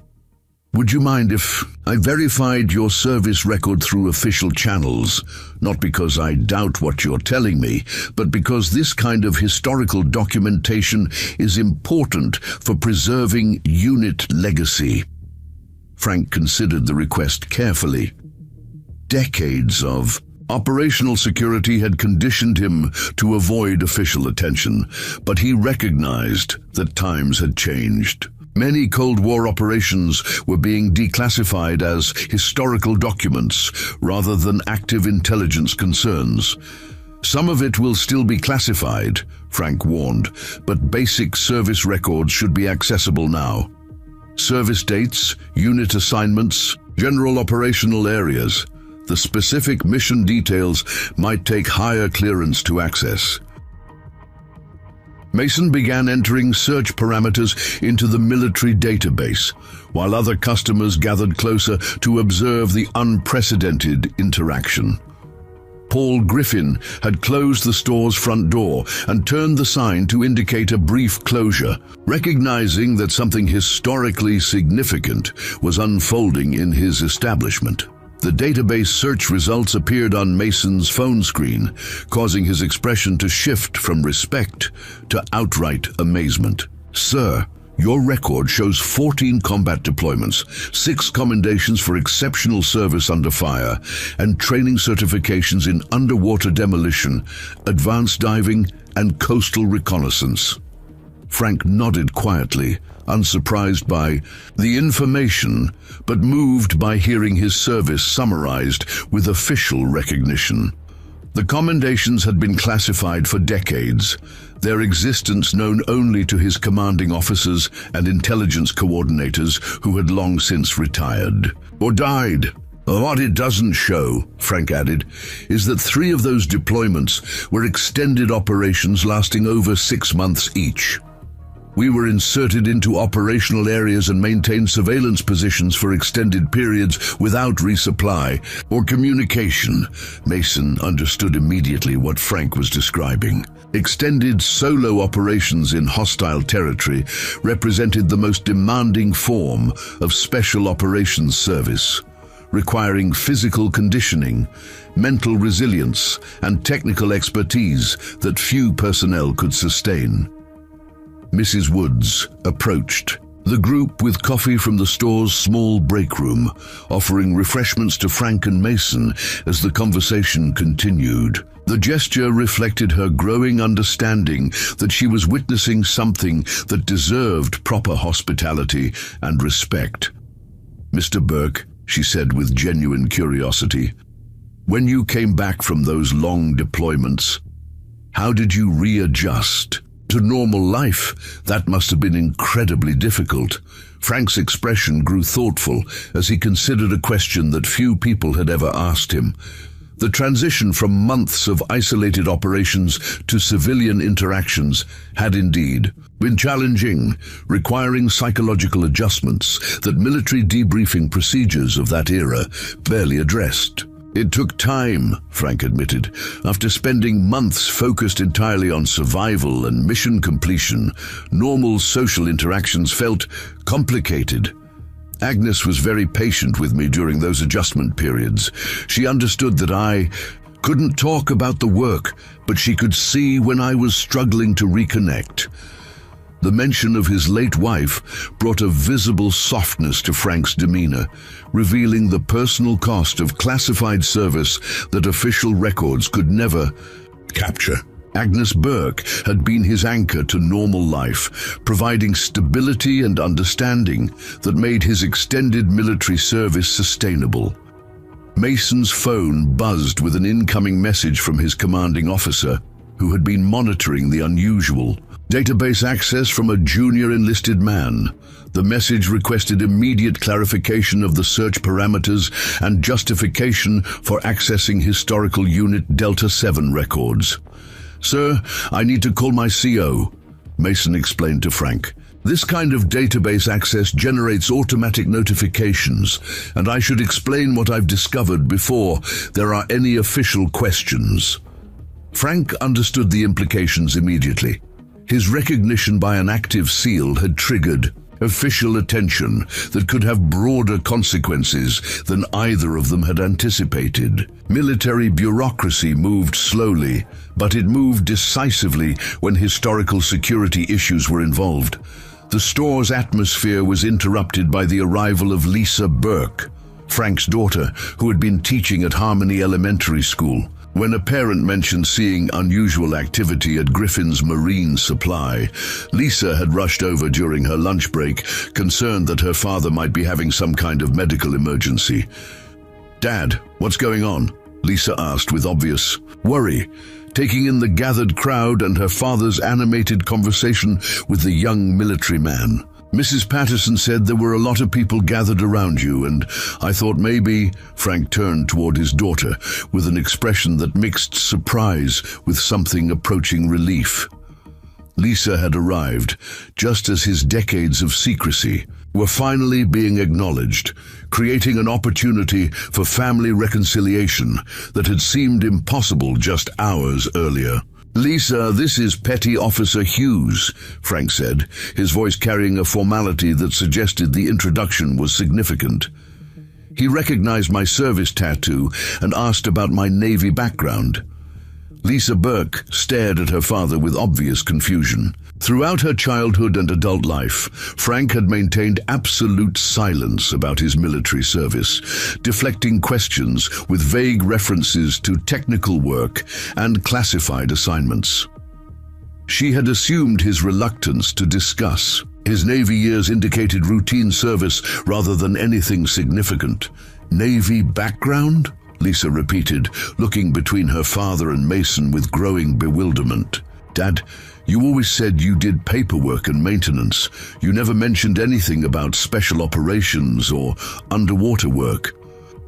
would you mind if I verified your service record through official channels? Not because I doubt what you're telling me, but because this kind of historical documentation is important for preserving unit legacy." Frank considered the request carefully. Decades of operational security had conditioned him to avoid official attention, but he recognized that times had changed. Many Cold War operations were being declassified as historical documents rather than active intelligence concerns. "Some of it will still be classified," Frank warned, "but basic service records should be accessible now. Service dates, unit assignments, general operational areas. The specific mission details might take higher clearance to access." Mason began entering search parameters into the military database, while other customers gathered closer to observe the unprecedented interaction. Paul Griffin had closed the store's front door and turned the sign to indicate a brief closure, recognizing that something historically significant was unfolding in his establishment. The database search results appeared on Mason's phone screen, causing his expression to shift from respect to outright amazement. "Sir, your record shows 14 combat deployments, 6 commendations for exceptional service under fire, and training certifications in underwater demolition, advanced diving, and coastal reconnaissance." Frank nodded quietly, unsurprised by the information, but moved by hearing his service summarized with official recognition. The commendations had been classified for decades, their existence known only to his commanding officers and intelligence coordinators who had long since retired or died. "What it doesn't show," Frank added, "is that 3 of those deployments were extended operations lasting over 6 months each. We were inserted into operational areas and maintained surveillance positions for extended periods without resupply or communication." Mason understood immediately what Frank was describing. Extended solo operations in hostile territory represented the most demanding form of special operations service, requiring physical conditioning, mental resilience, and technical expertise that few personnel could sustain. Mrs. Woods approached the group with coffee from the store's small break room, offering refreshments to Frank and Mason as the conversation continued. The gesture reflected her growing understanding that she was witnessing something that deserved proper hospitality and respect. "Mr. Burke," she said with genuine curiosity, "when you came back from those long deployments, how did you readjust to normal life? That must have been incredibly difficult." Frank's expression grew thoughtful as he considered a question that few people had ever asked him. The transition from months of isolated operations to civilian interactions had indeed been challenging, requiring psychological adjustments that military debriefing procedures of that era barely addressed. "It took time," Frank admitted. "After spending months focused entirely on survival and mission completion, normal social interactions felt complicated. Agnes was very patient with me during those adjustment periods. She understood that I couldn't talk about the work, but she could see when I was struggling to reconnect." The mention of his late wife brought a visible softness to Frank's demeanor, revealing the personal cost of classified service that official records could never capture. Agnes Burke had been his anchor to normal life, providing stability and understanding that made his extended military service sustainable. Mason's phone buzzed with an incoming message from his commanding officer, who had been monitoring the unusual database access from a junior enlisted man. The message requested immediate clarification of the search parameters and justification for accessing historical Unit Delta 7 records. "Sir, I need to call my CO," Mason explained to Frank. "This kind of database access generates automatic notifications, and I should explain what I've discovered before there are any official questions." Frank understood the implications immediately. His recognition by an active SEAL had triggered official attention that could have broader consequences than either of them had anticipated. Military bureaucracy moved slowly, but it moved decisively when historical security issues were involved. The store's atmosphere was interrupted by the arrival of Lisa Burke, Frank's daughter, who had been teaching at Harmony Elementary School. When a parent mentioned seeing unusual activity at Griffin's Marine Supply, Lisa had rushed over during her lunch break, concerned that her father might be having some kind of medical emergency. "Dad, what's going on?" Lisa asked with obvious worry, taking in the gathered crowd and her father's animated conversation with the young military man. "Mrs. Patterson said there were a lot of people gathered around you, and I thought maybe—" Frank turned toward his daughter with an expression that mixed surprise with something approaching relief. Lisa had arrived, just as his decades of secrecy were finally being acknowledged, creating an opportunity for family reconciliation that had seemed impossible just hours earlier. "Lisa, this is Petty Officer Hughes," Frank said, his voice carrying a formality that suggested the introduction was significant. He recognized my service tattoo and asked about my Navy background. Lisa Burke stared at her father with obvious confusion. Throughout her childhood and adult life, Frank had maintained absolute silence about his military service, deflecting questions with vague references to technical work and classified assignments. She had assumed his reluctance to discuss. His Navy years indicated routine service rather than anything significant. "Navy background?" Lisa repeated, looking between her father and Mason with growing bewilderment. "Dad, you always said you did paperwork and maintenance. You never mentioned anything about special operations or underwater work."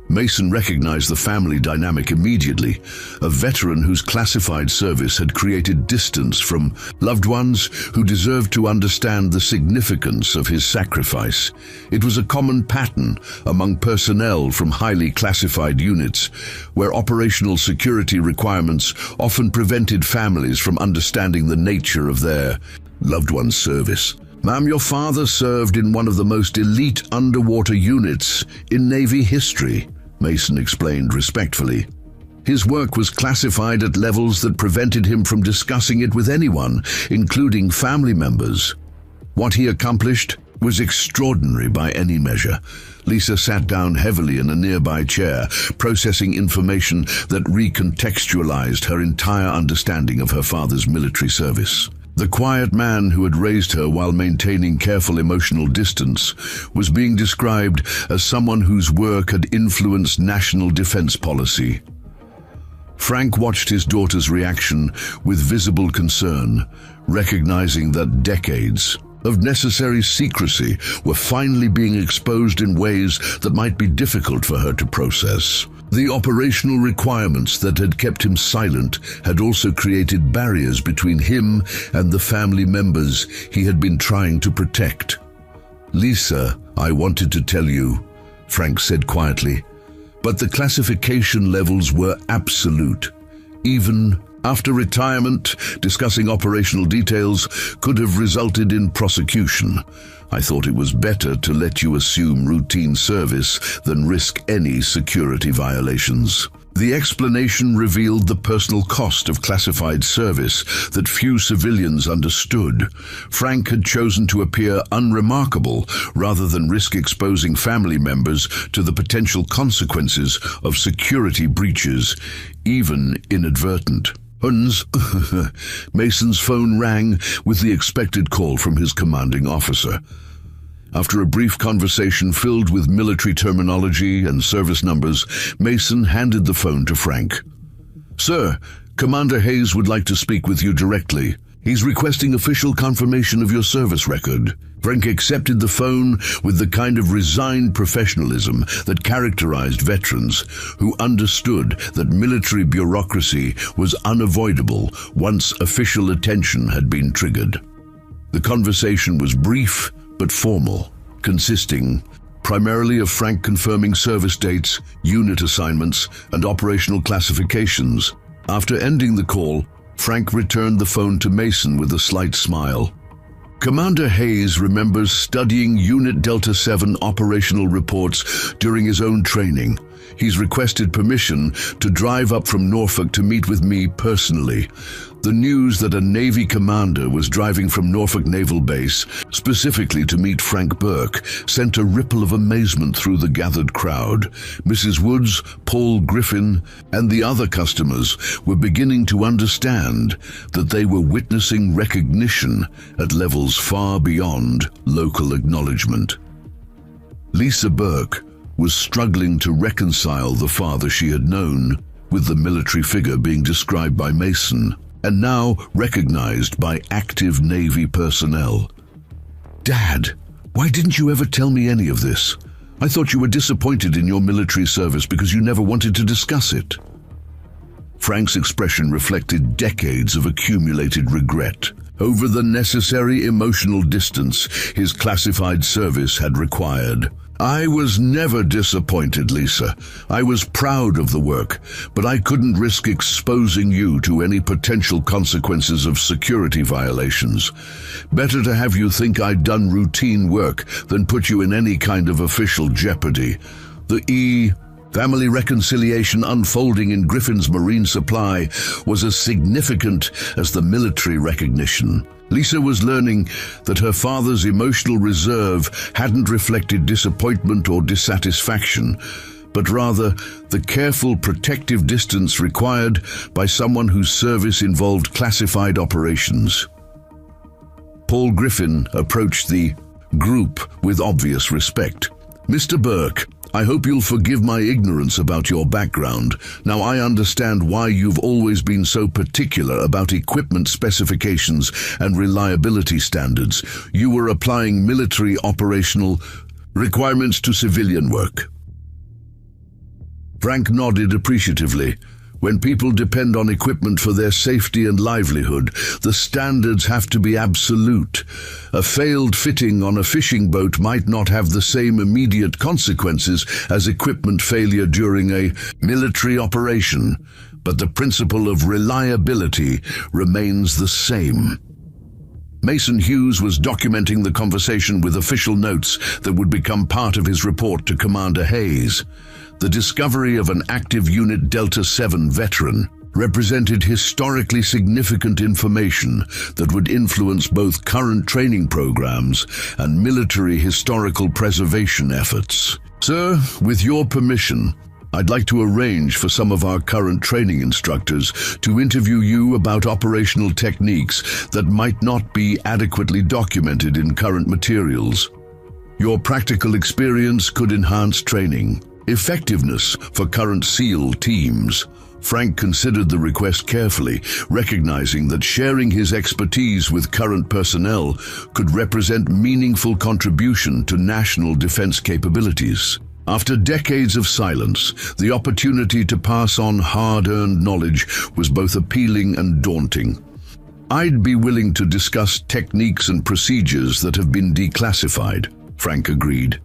Mason recognized the family dynamic immediately. A veteran whose classified service had created distance from loved ones who deserved to understand the significance of his sacrifice. It was a common pattern among personnel from highly classified units, where operational security requirements often prevented families from understanding the nature of their loved one's service. "Ma'am, your father served in one of the most elite underwater units in Navy history," Mason explained respectfully. "His work was classified at levels that prevented him from discussing it with anyone, including family members. What he accomplished was extraordinary by any measure." Lisa sat down heavily in a nearby chair, processing information that recontextualized her entire understanding of her father's military service. The quiet man who had raised her while maintaining careful emotional distance was being described as someone whose work had influenced national defense policy. Frank watched his daughter's reaction with visible concern, recognizing that decades of necessary secrecy were finally being exposed in ways that might be difficult for her to process. The operational requirements that had kept him silent had also created barriers between him and the family members he had been trying to protect. "Lisa, I wanted to tell you," Frank said quietly, "but the classification levels were absolute. Even after retirement, discussing operational details could have resulted in prosecution. I thought it was better to let you assume routine service than risk any security violations." The explanation revealed the personal cost of classified service that few civilians understood. Frank had chosen to appear unremarkable rather than risk exposing family members to the potential consequences of security breaches, even inadvertent. "Huns," Mason's phone rang with the expected call from his commanding officer. After a brief conversation filled with military terminology and service numbers, Mason handed the phone to Frank. "Sir, Commander Hayes would like to speak with you directly. He's requesting official confirmation of your service record." Frank accepted the phone with the kind of resigned professionalism that characterized veterans who understood that military bureaucracy was unavoidable once official attention had been triggered. The conversation was brief but formal, consisting primarily of Frank confirming service dates, unit assignments, and operational classifications. After ending the call, Frank returned the phone to Mason with a slight smile. Commander Hayes remembers studying Unit Delta 7 operational reports during his own training. He's requested permission to drive up from Norfolk to meet with me personally. The news that a Navy commander was driving from Norfolk Naval Base specifically to meet Frank Burke sent a ripple of amazement through the gathered crowd. Mrs. Woods, Paul Griffin, and the other customers were beginning to understand that they were witnessing recognition at levels far beyond local acknowledgement. Lisa Burke was struggling to reconcile the father she had known with the military figure being described by Mason, and now recognized by active Navy personnel. "Dad, why didn't you ever tell me any of this? I thought you were disappointed in your military service because you never wanted to discuss it." Frank's expression reflected decades of accumulated regret. over the necessary emotional distance his classified service had required. I was never disappointed, Lisa. I was proud of the work, but I couldn't risk exposing you to any potential consequences of security violations. Better to have you think I'd done routine work than put you in any kind of official jeopardy. The family reconciliation unfolding in Griffin's Marine Supply was as significant as the military recognition. Lisa was learning that her father's emotional reserve hadn't reflected disappointment or dissatisfaction, but rather the careful protective distance required by someone whose service involved classified operations. Paul Griffin approached the group with obvious respect. "Mr. Burke, I hope you'll forgive my ignorance about your background. Now I understand why you've always been so particular about equipment specifications and reliability standards. You were applying military operational requirements to civilian work." Frank nodded appreciatively. When people depend on equipment for their safety and livelihood, the standards have to be absolute. A failed fitting on a fishing boat might not have the same immediate consequences as equipment failure during a military operation, but the principle of reliability remains the same. Mason Hughes was documenting the conversation with official notes that would become part of his report to Commander Hayes. The discovery of an active Unit Delta 7 veteran represented historically significant information that would influence both current training programs and military historical preservation efforts. "Sir, with your permission, I'd like to arrange for some of our current training instructors to interview you about operational techniques that might not be adequately documented in current materials. Your practical experience could enhance training effectiveness for current SEAL teams." Frank considered the request carefully, recognizing that sharing his expertise with current personnel could represent meaningful contribution to national defense capabilities. After decades of silence, the opportunity to pass on hard-earned knowledge was both appealing and daunting. "I'd be willing to discuss techniques and procedures that have been declassified," Frank agreed.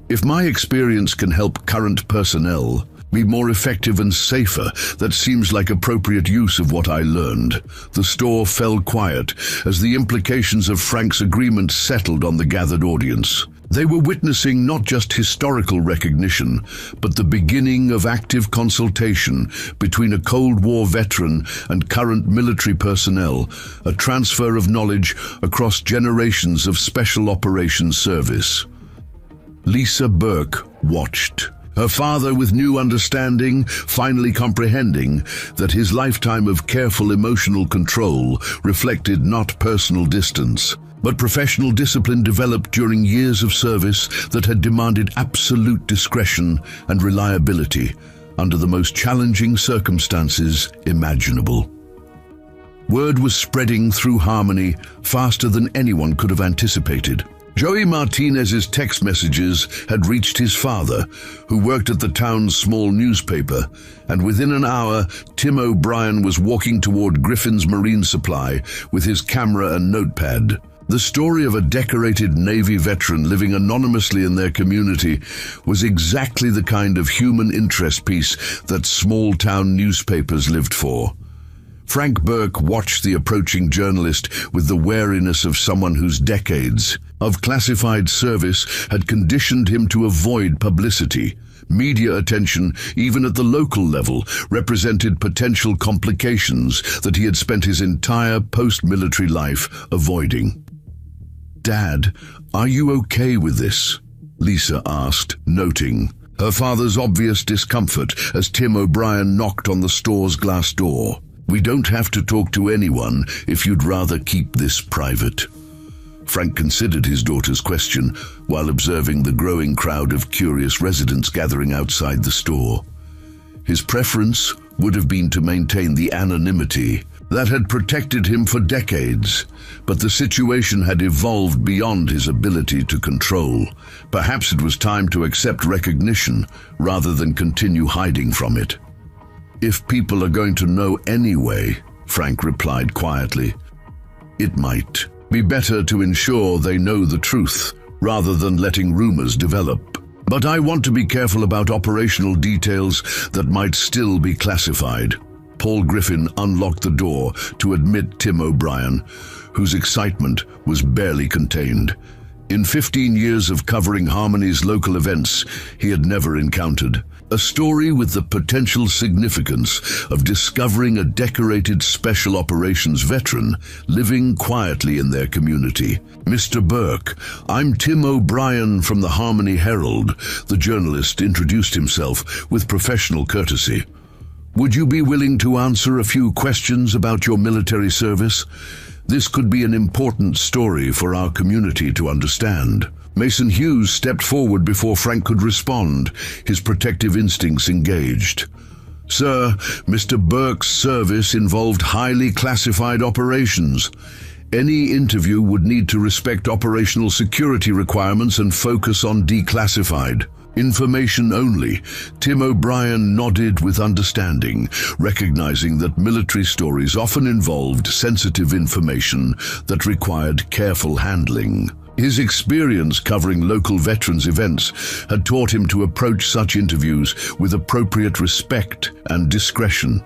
"If my experience can help current personnel be more effective and safer, that seems like appropriate use of what I learned." The store fell quiet as the implications of Frank's agreement settled on the gathered audience. They were witnessing not just historical recognition, but the beginning of active consultation between a Cold War veteran and current military personnel, a transfer of knowledge across generations of special operations service. Lisa Burke watched, her father with new understanding, finally comprehending that his lifetime of careful emotional control reflected not personal distance, but professional discipline developed during years of service that had demanded absolute discretion and reliability under the most challenging circumstances imaginable. Word was spreading through Harmony faster than anyone could have anticipated. Joey Martinez's text messages had reached his father, who worked at the town's small newspaper, and within an hour, Tim O'Brien was walking toward Griffin's Marine Supply with his camera and notepad. The story of a decorated Navy veteran living anonymously in their community was exactly the kind of human interest piece that small-town newspapers lived for. Frank Burke watched the approaching journalist with the wariness of someone whose decades of classified service had conditioned him to avoid publicity. Media attention, even at the local level, represented potential complications that he had spent his entire post-military life avoiding. "Dad, are you okay with this?" Lisa asked, noting her father's obvious discomfort as Tim O'Brien knocked on the store's glass door. "We don't have to talk to anyone if you'd rather keep this private." Frank considered his daughter's question while observing the growing crowd of curious residents gathering outside the store. His preference would have been to maintain the anonymity that had protected him for decades, but the situation had evolved beyond his ability to control. Perhaps it was time to accept recognition rather than continue hiding from it. "If people are going to know anyway," Frank replied quietly. It might be better to ensure they know the truth rather than letting rumors develop. But I want to be careful about operational details that might still be classified. Paul Griffin unlocked the door to admit Tim O'Brien, whose excitement was barely contained. In 15 years of covering Harmony's local events, he had never encountered a story with the potential significance of discovering a decorated special operations veteran living quietly in their community. "Mr. Burke, I'm Tim O'Brien from the Harmony Herald," the journalist introduced himself with professional courtesy. "Would you be willing to answer a few questions about your military service? This could be an important story for our community to understand." Mason Hughes stepped forward before Frank could respond, his protective instincts engaged. "Sir, Mr. Burke's service involved highly classified operations. Any interview would need to respect operational security requirements and focus on declassified information only." Tim O'Brien nodded with understanding, recognizing that military stories often involved sensitive information that required careful handling. His experience covering local veterans events had taught him to approach such interviews with appropriate respect and discretion.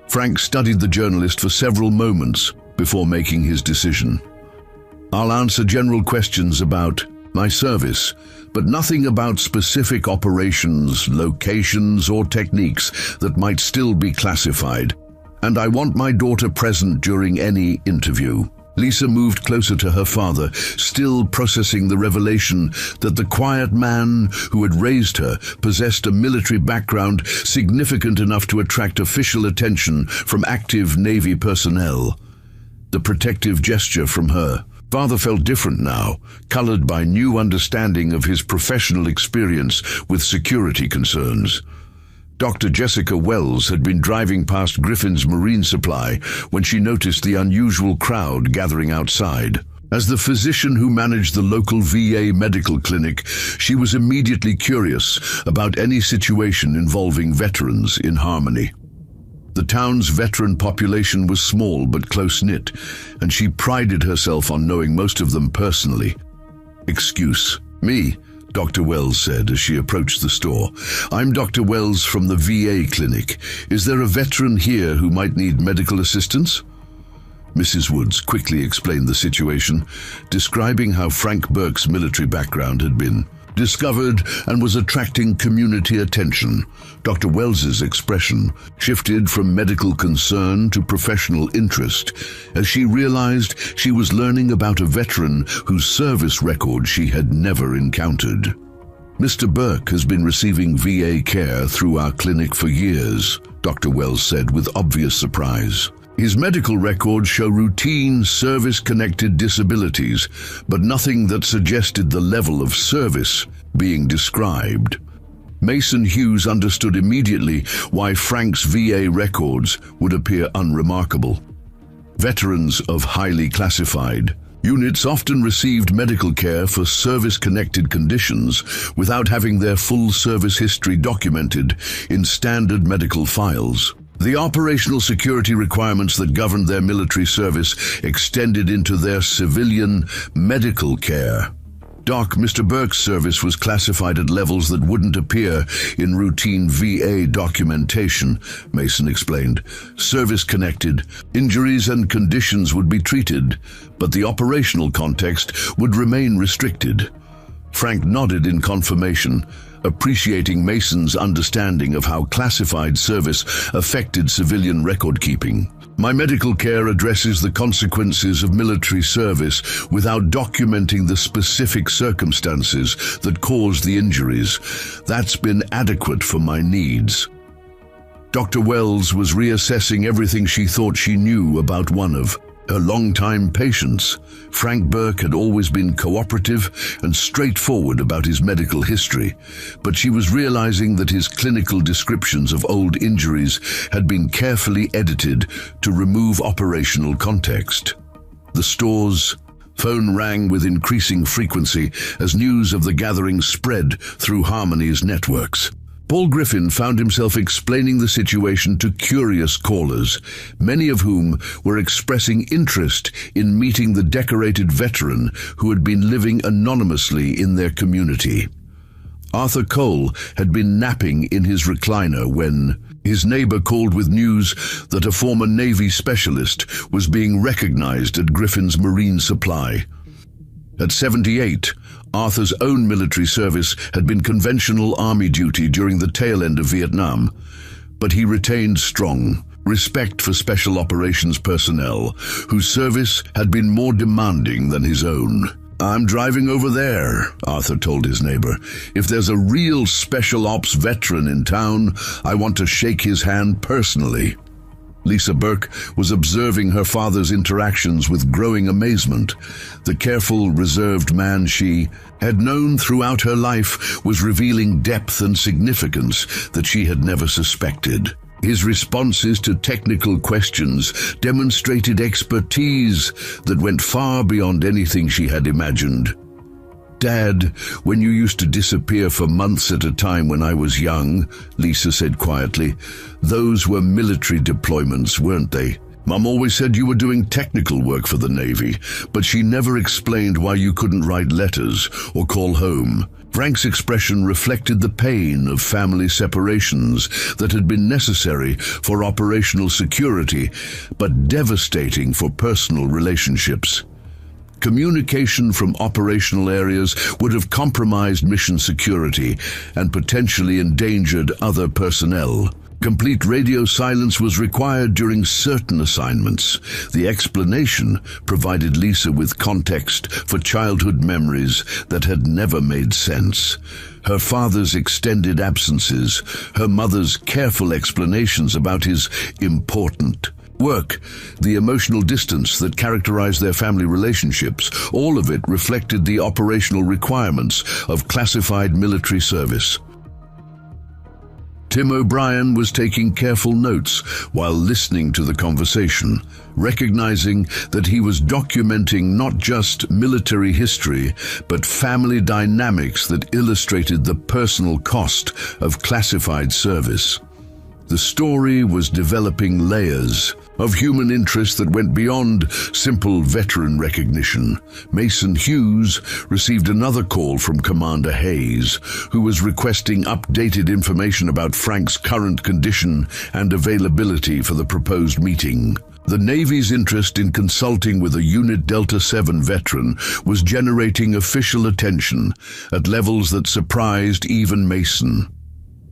Frank studied the journalist for several moments before making his decision. "I'll answer general questions about my service, but nothing about specific operations, locations, or techniques that might still be classified. And I want my daughter present during any interview." Lisa moved closer to her father, still processing the revelation that the quiet man who had raised her possessed a military background significant enough to attract official attention from active Navy personnel. The protective gesture from her father felt different now, colored by new understanding of his professional experience with security concerns. Dr. Jessica Wells had been driving past Griffin's Marine Supply when she noticed the unusual crowd gathering outside. As the physician who managed the local VA medical clinic, she was immediately curious about any situation involving veterans in Harmony. The town's veteran population was small but close-knit, and she prided herself on knowing most of them personally. "Excuse me," Dr. Wells said as she approached the store. "I'm Dr. Wells from the VA clinic. Is there a veteran here who might need medical assistance?" Mrs. Woods quickly explained the situation, describing how Frank Burke's military background had been discovered and was attracting community attention. Dr. Wells's expression shifted from medical concern to professional interest as she realized she was learning about a veteran whose service record she had never encountered. "Mr. Burke has been receiving VA care through our clinic for years," Dr. Wells said with obvious surprise. "His medical records show routine service-connected disabilities, but nothing that suggested the level of service being described." Mason Hughes understood immediately why Frank's VA records would appear unremarkable. Veterans of highly classified units often received medical care for service-connected conditions without having their full service history documented in standard medical files. The operational security requirements that governed their military service extended into their civilian medical care. Mr. Burke's service was classified at levels that wouldn't appear in routine VA documentation, Mason explained. Service-connected injuries and conditions would be treated, but the operational context would remain restricted. Frank nodded in confirmation, appreciating Mason's understanding of how classified service affected civilian record-keeping. "My medical care addresses the consequences of military service without documenting the specific circumstances that caused the injuries. That's been adequate for my needs." Dr. Wells was reassessing everything she thought she knew about one of her longtime patients. Frank Burke had always been cooperative and straightforward about his medical history, but she was realizing that his clinical descriptions of old injuries had been carefully edited to remove operational context. The store's phone rang with increasing frequency as news of the gathering spread through Harmony's networks. Paul Griffin found himself explaining the situation to curious callers, many of whom were expressing interest in meeting the decorated veteran who had been living anonymously in their community. Arthur Cole had been napping in his recliner when his neighbor called with news that a former Navy specialist was being recognized at Griffin's Marine Supply. At 78, Arthur's own military service had been conventional Army duty during the tail end of Vietnam, but he retained strong respect for special operations personnel whose service had been more demanding than his own. "I'm driving over there," Arthur told his neighbor. "If there's a real special ops veteran in town, I want to shake his hand personally." Lisa Burke was observing her father's interactions with growing amazement. The careful, reserved man she had known throughout her life was revealing depth and significance that she had never suspected. His responses to technical questions demonstrated expertise that went far beyond anything she had imagined. "Dad, when you used to disappear for months at a time when I was young," Lisa said quietly, "those were military deployments, weren't they? Mom always said you were doing technical work for the Navy, but she never explained why you couldn't write letters or call home." Frank's expression reflected the pain of family separations that had been necessary for operational security, but devastating for personal relationships. Communication from operational areas would have compromised mission security and potentially endangered other personnel. Complete radio silence was required during certain assignments. The explanation provided Lisa with context for childhood memories that had never made sense. Her father's extended absences, her mother's careful explanations about his important work, the emotional distance that characterized their family relationships, all of it reflected the operational requirements of classified military service. Tim O'Brien was taking careful notes while listening to the conversation, recognizing that he was documenting not just military history, but family dynamics that illustrated the personal cost of classified service. The story was developing layers of human interest that went beyond simple veteran recognition. Mason Hughes received another call from Commander Hayes, who was requesting updated information about Frank's current condition and availability for the proposed meeting. The Navy's interest in consulting with a Unit Delta 7 veteran was generating official attention at levels that surprised even Mason.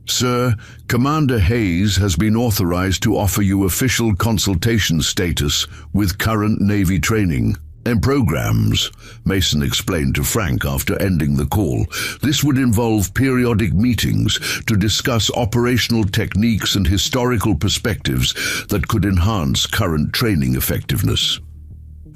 "Sir, Commander Hayes has been authorized to offer you official consultation status with current Navy training and programs," Mason explained to Frank after ending the call. "This would involve periodic meetings to discuss operational techniques and historical perspectives that could enhance current training effectiveness."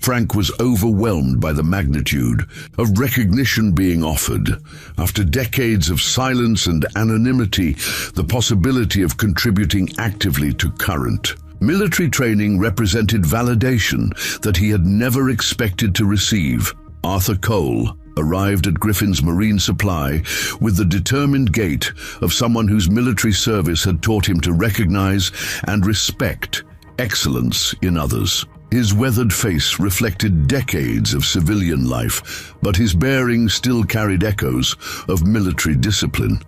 Frank was overwhelmed by the magnitude of recognition being offered. After decades of silence and anonymity, the possibility of contributing actively to current military training represented validation that he had never expected to receive. Arthur Cole arrived at Griffin's Marine Supply with the determined gait of someone whose military service had taught him to recognize and respect excellence in others. His weathered face reflected decades of civilian life, but his bearing still carried echoes of military discipline.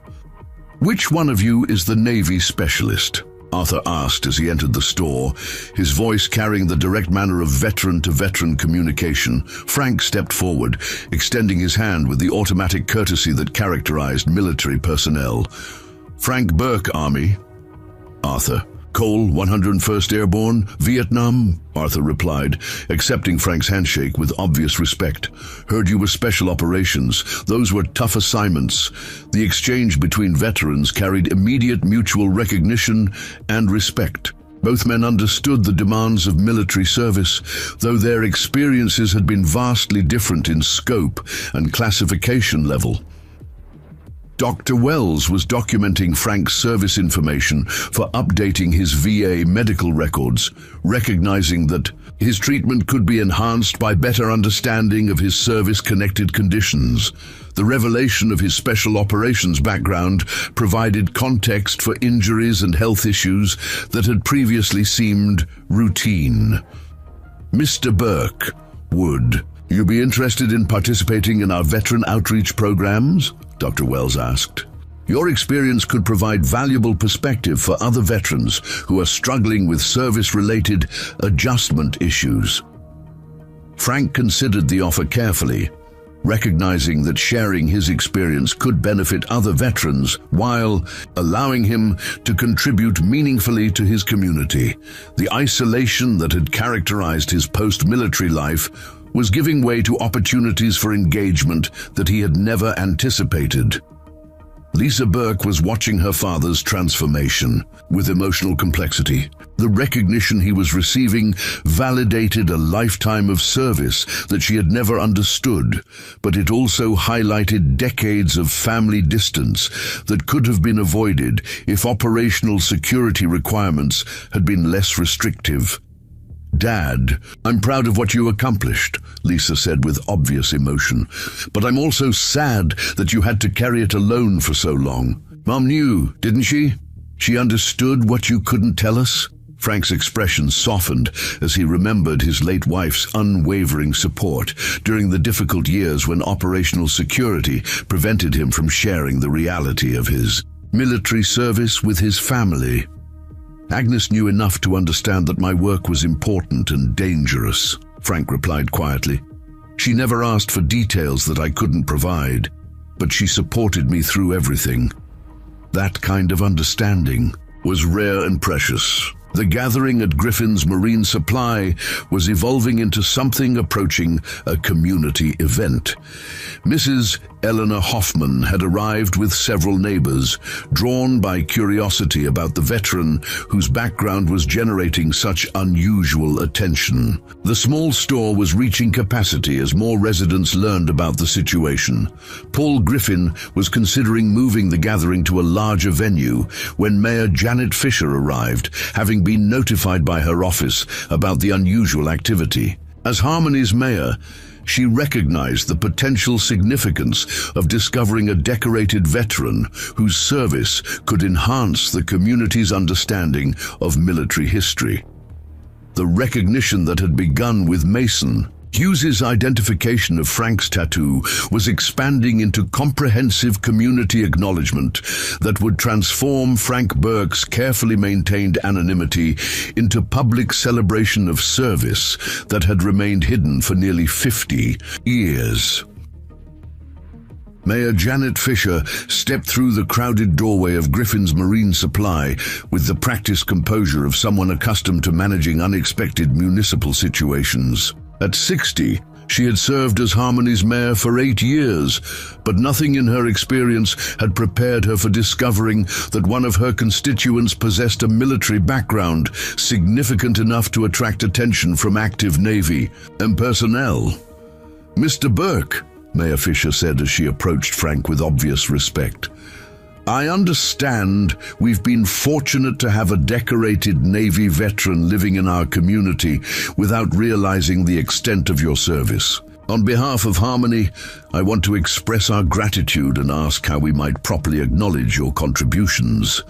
"Which one of you is the Navy specialist?" Arthur asked as he entered the store, his voice carrying the direct manner of veteran-to-veteran communication. Frank stepped forward, extending his hand with the automatic courtesy that characterized military personnel. "Frank Burke, Army." "Arthur." "Cole, 101st Airborne, Vietnam," Arthur replied, accepting Frank's handshake with obvious respect. "Heard you were special operations. Those were tough assignments." The exchange between veterans carried immediate mutual recognition and respect. Both men understood the demands of military service, though their experiences had been vastly different in scope and classification level. Dr. Wells was documenting Frank's service information for updating his VA medical records, recognizing that His treatment could be enhanced by better understanding of his service-connected conditions. The revelation of his special operations background provided context for injuries and health issues that had previously seemed routine. Mr. Burke, would you be interested in participating in our veteran outreach programs? Dr. Wells asked. Your experience could provide valuable perspective for other veterans who are struggling with service-related adjustment issues. Frank considered the offer carefully, recognizing that sharing his experience could benefit other veterans while allowing him to contribute meaningfully to his community. The isolation that had characterized his post-military life was giving way to opportunities for engagement that he had never anticipated. Lisa Burke was watching her father's transformation with emotional complexity. The recognition he was receiving validated a lifetime of service that she had never understood, but it also highlighted decades of family distance that could have been avoided if operational security requirements had been less restrictive. Dad, I'm proud of what you accomplished, Lisa said with obvious emotion, but I'm also sad that you had to carry it alone for so long. Mom knew, didn't she? She understood what you couldn't tell us? Frank's expression softened as he remembered his late wife's unwavering support during the difficult years when operational security prevented him from sharing the reality of his military service with his family. Agnes knew enough to understand that my work was important and dangerous, Frank replied quietly. She never asked for details that I couldn't provide, but she supported me through everything. That kind of understanding was rare and precious. The gathering at Griffin's Marine Supply was evolving into something approaching a community event. Mrs. Eleanor Hoffman had arrived with several neighbors, drawn by curiosity about the veteran whose background was generating such unusual attention. The small store was reaching capacity as more residents learned about the situation. Paul Griffin was considering moving the gathering to a larger venue when Mayor Janet Fisher arrived, having been notified by her office about the unusual activity. As Harmony's mayor, she recognized the potential significance of discovering a decorated veteran whose service could enhance the community's understanding of military history. The recognition that had begun with Mason, Hughes's identification of Frank's tattoo, was expanding into comprehensive community acknowledgement that would transform Frank Burke's carefully maintained anonymity into public celebration of service that had remained hidden for nearly 50 years. Mayor Janet Fisher stepped through the crowded doorway of Griffin's Marine Supply with the practiced composure of someone accustomed to managing unexpected municipal situations. At 60, she had served as Harmony's mayor for 8 years, but nothing in her experience had prepared her for discovering that one of her constituents possessed a military background significant enough to attract attention from active Navy and personnel. Mr. Burke, Mayor Fisher said as she approached Frank with obvious respect, I understand we've been fortunate to have a decorated Navy veteran living in our community without realizing the extent of your service. On behalf of Harmony, I want to express our gratitude and ask how we might properly acknowledge your contributions.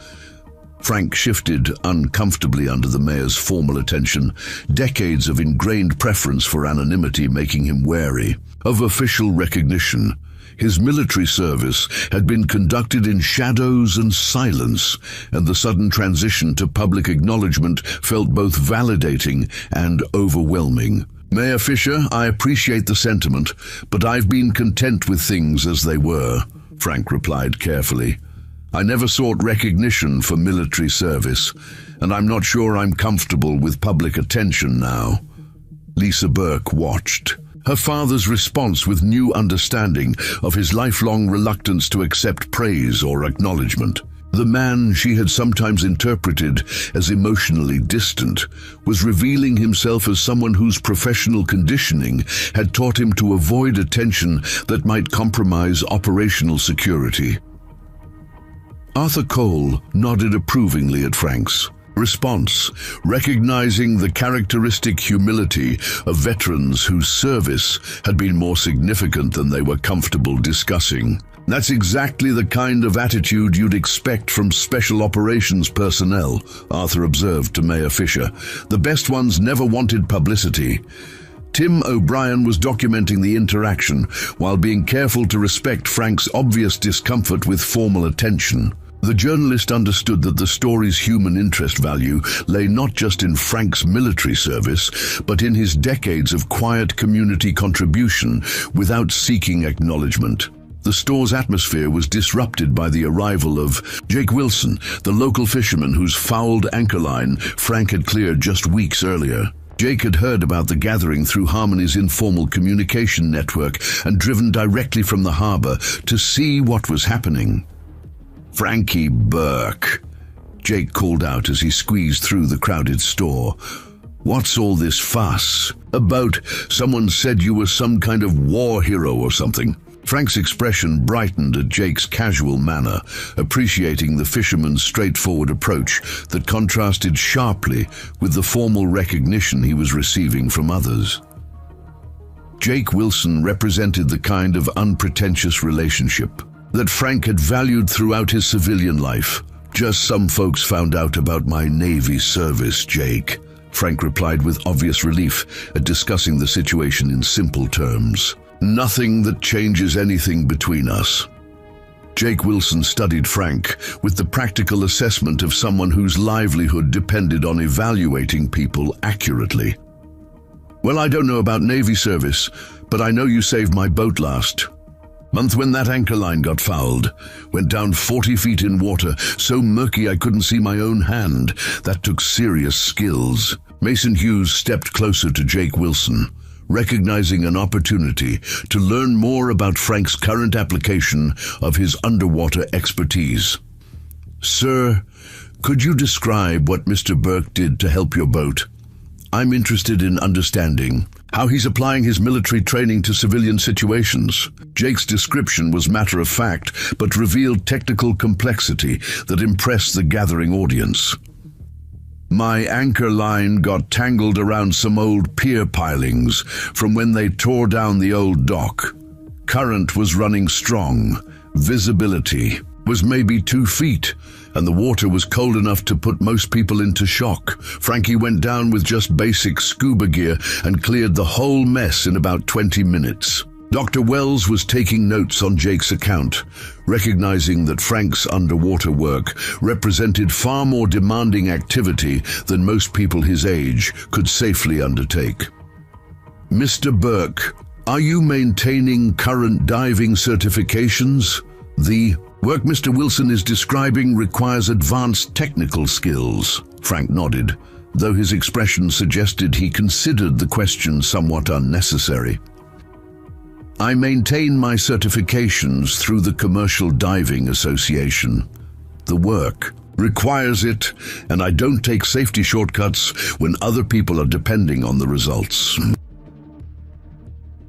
Frank shifted uncomfortably under the mayor's formal attention, decades of ingrained preference for anonymity making him wary of official recognition. His military service had been conducted in shadows and silence, and the sudden transition to public acknowledgement felt both validating and overwhelming. Mayor Fisher, I appreciate the sentiment, but I've been content with things as they were, Frank replied carefully. I never sought recognition for military service, and I'm not sure I'm comfortable with public attention now. Lisa Burke watched, her father's response with new understanding of his lifelong reluctance to accept praise or acknowledgement. The man she had sometimes interpreted as emotionally distant was revealing himself as someone whose professional conditioning had taught him to avoid attention that might compromise operational security. Arthur Cole nodded approvingly at Frank's Response: recognizing the characteristic humility of veterans whose service had been more significant than they were comfortable discussing. That's exactly the kind of attitude you'd expect from special operations personnel, Arthur observed to Mayor Fisher. The best ones never wanted publicity. Tim O'Brien was documenting the interaction while being careful to respect Frank's obvious discomfort with formal attention. The journalist understood that the story's human interest value lay not just in Frank's military service, but in his decades of quiet community contribution without seeking acknowledgement. The store's atmosphere was disrupted by the arrival of Jake Wilson, the local fisherman whose fouled anchor line Frank had cleared just weeks earlier. Jake had heard about the gathering through Harmony's informal communication network and driven directly from the harbor to see what was happening. "Frankie Burke," Jake called out as he squeezed through the crowded store. "What's all this fuss? About someone said you were some kind of war hero or something." Frank's expression brightened at Jake's casual manner, appreciating the fisherman's straightforward approach that contrasted sharply with the formal recognition he was receiving from others. Jake Wilson represented the kind of unpretentious relationship that Frank had valued throughout his civilian life. "Just some folks found out about my Navy service, Jake," Frank replied with obvious relief at discussing the situation in simple terms. "Nothing that changes anything between us." Jake Wilson studied Frank with the practical assessment of someone whose livelihood depended on evaluating people accurately. "Well, I don't know about Navy service, but I know you saved my boat last month when that anchor line got fouled. Went down 40 feet in water, so murky I couldn't see my own hand. That took serious skills." Mason Hughes stepped closer to Jake Wilson, recognizing an opportunity to learn more about Frank's current application of his underwater expertise. "Sir, could you describe what Mr. Burke did to help your boat? I'm interested in understanding how he's applying his military training to civilian situations." Jake's description was matter-of-fact, but revealed technical complexity that impressed the gathering audience. "My anchor line got tangled around some old pier pilings from when they tore down the old dock. Current was running strong. Visibility was maybe 2 feet, and the water was cold enough to put most people into shock. Frankie went down with just basic scuba gear and cleared the whole mess in about 20 minutes. Dr. Wells was taking notes on Jake's account, recognizing that Frank's underwater work represented far more demanding activity than most people his age could safely undertake. "Mr. Burke, are you maintaining current diving certifications? The work Mr. Wilson is describing requires advanced technical skills." Frank nodded, though his expression suggested he considered the question somewhat unnecessary. "I maintain my certifications through the Commercial Diving Association. The work requires it, and I don't take safety shortcuts when other people are depending on the results."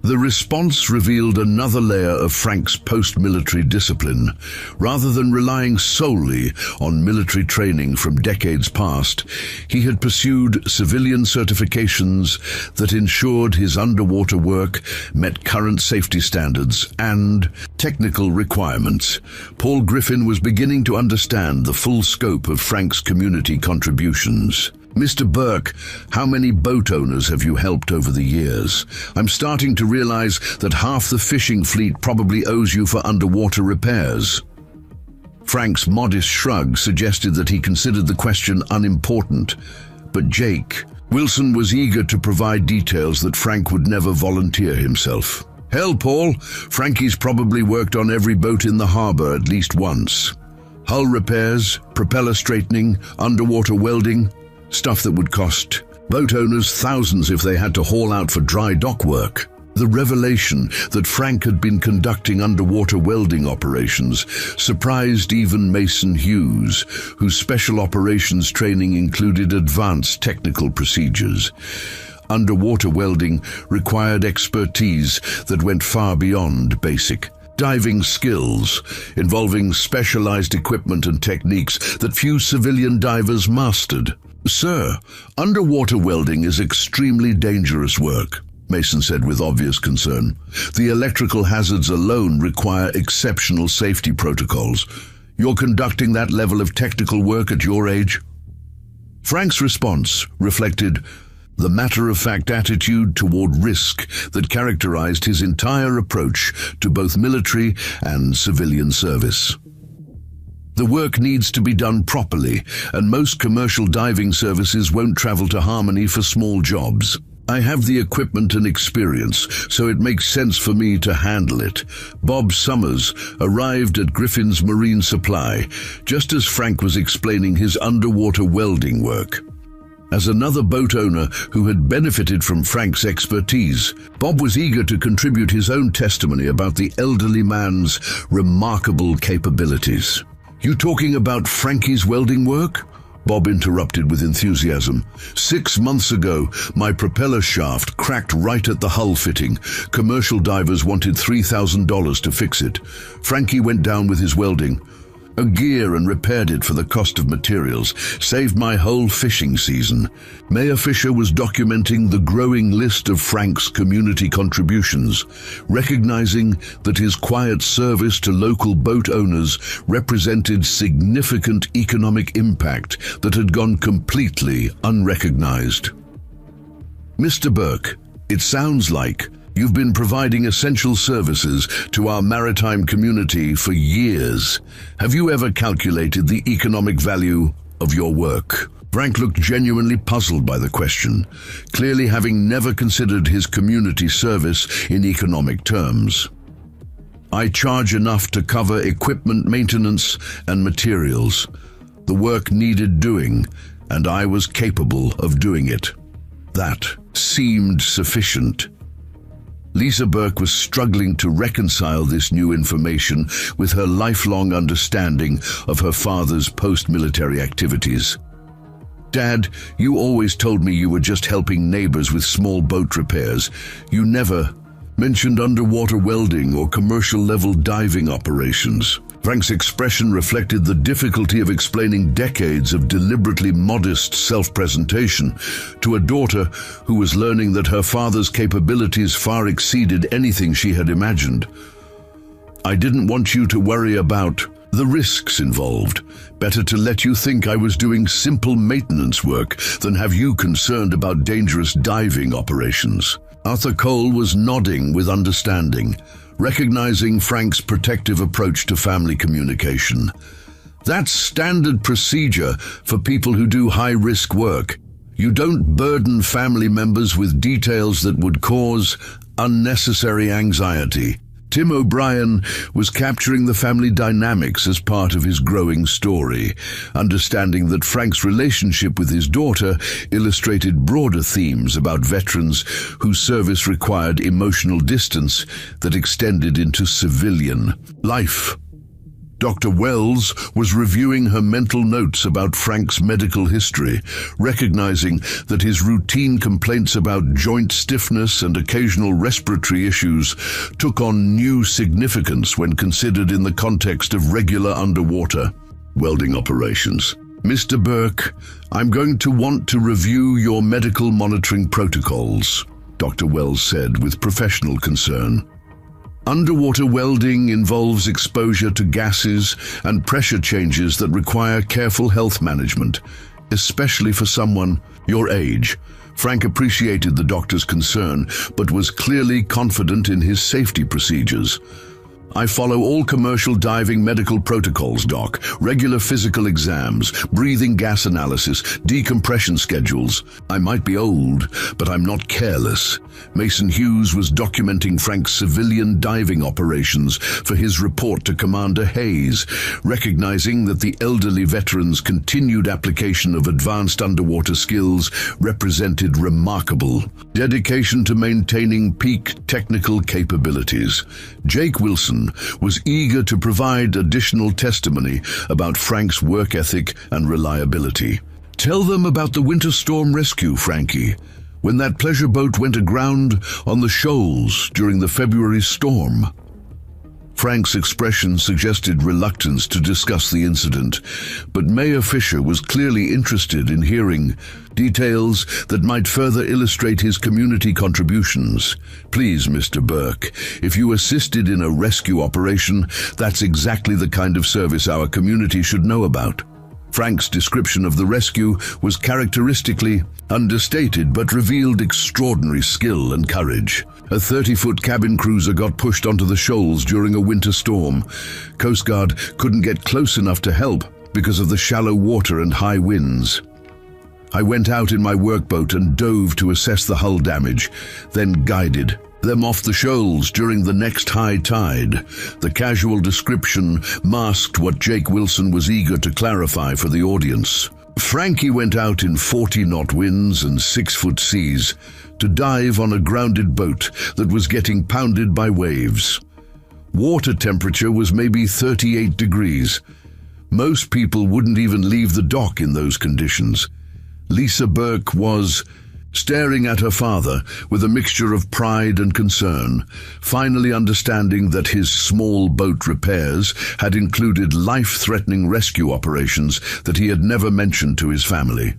The response revealed another layer of Frank's post-military discipline. Rather than relying solely on military training from decades past, he had pursued civilian certifications that ensured his underwater work met current safety standards and technical requirements. Paul Griffin was beginning to understand the full scope of Frank's community contributions. "Mr. Burke, how many boat owners have you helped over the years? I'm starting to realize that half the fishing fleet probably owes you for underwater repairs." Frank's modest shrug suggested that he considered the question unimportant, but Jake Wilson was eager to provide details that Frank would never volunteer himself. "Hell, Paul, Frankie's probably worked on every boat in the harbor at least once. Hull repairs, propeller straightening, underwater welding, stuff that would cost boat owners thousands if they had to haul out for dry dock work." The revelation that Frank had been conducting underwater welding operations surprised even Mason Hughes, whose special operations training included advanced technical procedures. Underwater welding required expertise that went far beyond basic diving skills, involving specialized equipment and techniques that few civilian divers mastered. "Sir, underwater welding is extremely dangerous work," Mason said with obvious concern. "The electrical hazards alone require exceptional safety protocols. You're conducting that level of technical work at your age?" Frank's response reflected the matter-of-fact attitude toward risk that characterized his entire approach to both military and civilian service. "The work needs to be done properly, and most commercial diving services won't travel to Harmony for small jobs. I have the equipment and experience, so it makes sense for me to handle it." Bob Summers arrived at Griffin's Marine Supply just as Frank was explaining his underwater welding work. As another boat owner who had benefited from Frank's expertise, Bob was eager to contribute his own testimony about the elderly man's remarkable capabilities. "You talking about Frankie's welding work?" Bob interrupted with enthusiasm. "6 months ago, my propeller shaft cracked right at the hull fitting. Commercial divers wanted $3,000 to fix it. Frankie went down with his welding a gear and repaired it for the cost of materials. Saved my whole fishing season." Mayor Fisher was documenting the growing list of Frank's community contributions, recognizing that his quiet service to local boat owners represented significant economic impact that had gone completely unrecognized. "Mr. Burke, it sounds like you've been providing essential services to our maritime community for years. Have you ever calculated the economic value of your work?" Frank looked genuinely puzzled by the question, clearly having never considered his community service in economic terms. "I charge enough to cover equipment maintenance and materials. The work needed doing, and I was capable of doing it. That seemed sufficient." Lisa Burke was struggling to reconcile this new information with her lifelong understanding of her father's post-military activities. "Dad, you always told me you were just helping neighbors with small boat repairs. You never mentioned underwater welding or commercial-level diving operations." Frank's expression reflected the difficulty of explaining decades of deliberately modest self-presentation to a daughter who was learning that her father's capabilities far exceeded anything she had imagined. "I didn't want you to worry about the risks involved. Better to let you think I was doing simple maintenance work than have you concerned about dangerous diving operations." Arthur Cole was nodding with understanding, recognizing Frank's protective approach to family communication. "That's standard procedure for people who do high-risk work. You don't burden family members with details that would cause unnecessary anxiety." Tim O'Brien was capturing the family dynamics as part of his growing story, understanding that Frank's relationship with his daughter illustrated broader themes about veterans whose service required emotional distance that extended into civilian life. Dr. Wells was reviewing her mental notes about Frank's medical history, recognizing that his routine complaints about joint stiffness and occasional respiratory issues took on new significance when considered in the context of regular underwater welding operations. "Mr. Burke, I'm going to want to review your medical monitoring protocols," Dr. Wells said with professional concern. "Underwater welding involves exposure to gases and pressure changes that require careful health management, especially for someone your age." Frank appreciated the doctor's concern, but was clearly confident in his safety procedures. "I follow all commercial diving medical protocols, Doc. Regular physical exams, breathing gas analysis, decompression schedules. I might be old, but I'm not careless." Mason Hughes was documenting Frank's civilian diving operations for his report to Commander Hayes, recognizing that the elderly veteran's continued application of advanced underwater skills represented remarkable dedication to maintaining peak technical capabilities. Jake Wilson was eager to provide additional testimony about Frank's work ethic and reliability. "Tell them about the winter storm rescue, Frankie. When that pleasure boat went aground on the shoals during the February storm." Frank's expression suggested reluctance to discuss the incident, but Mayor Fisher was clearly interested in hearing details that might further illustrate his community contributions. "Please, Mr. Burke, if you assisted in a rescue operation, that's exactly the kind of service our community should know about." Frank's description of the rescue was characteristically understated but revealed extraordinary skill and courage. A 30-foot cabin cruiser got pushed onto the shoals during a winter storm. Coast Guard couldn't get close enough to help because of the shallow water and high winds. I went out in my workboat and dove to assess the hull damage, then guided them off the shoals during the next high tide. The casual description masked what Jake Wilson was eager to clarify for the audience. Frankie went out in 40-knot winds and 6-foot seas to dive on a grounded boat that was getting pounded by waves. Water temperature was maybe 38 degrees. Most people wouldn't even leave the dock in those conditions. Lisa Burke was staring at her father with a mixture of pride and concern, finally understanding that his small boat repairs had included life-threatening rescue operations that he had never mentioned to his family.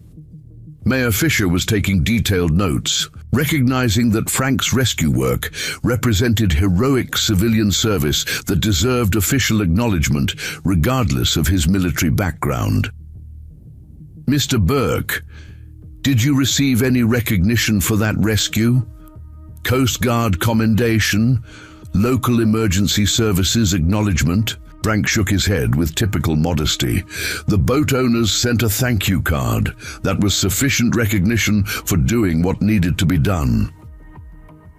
Mayor Fisher was taking detailed notes, recognizing that Frank's rescue work represented heroic civilian service that deserved official acknowledgement regardless of his military background. "Mr. Burke, did you receive any recognition for that rescue? Coast Guard commendation? Local emergency services acknowledgement?" Frank shook his head with typical modesty. "The boat owners sent a thank you card. That was sufficient recognition for doing what needed to be done."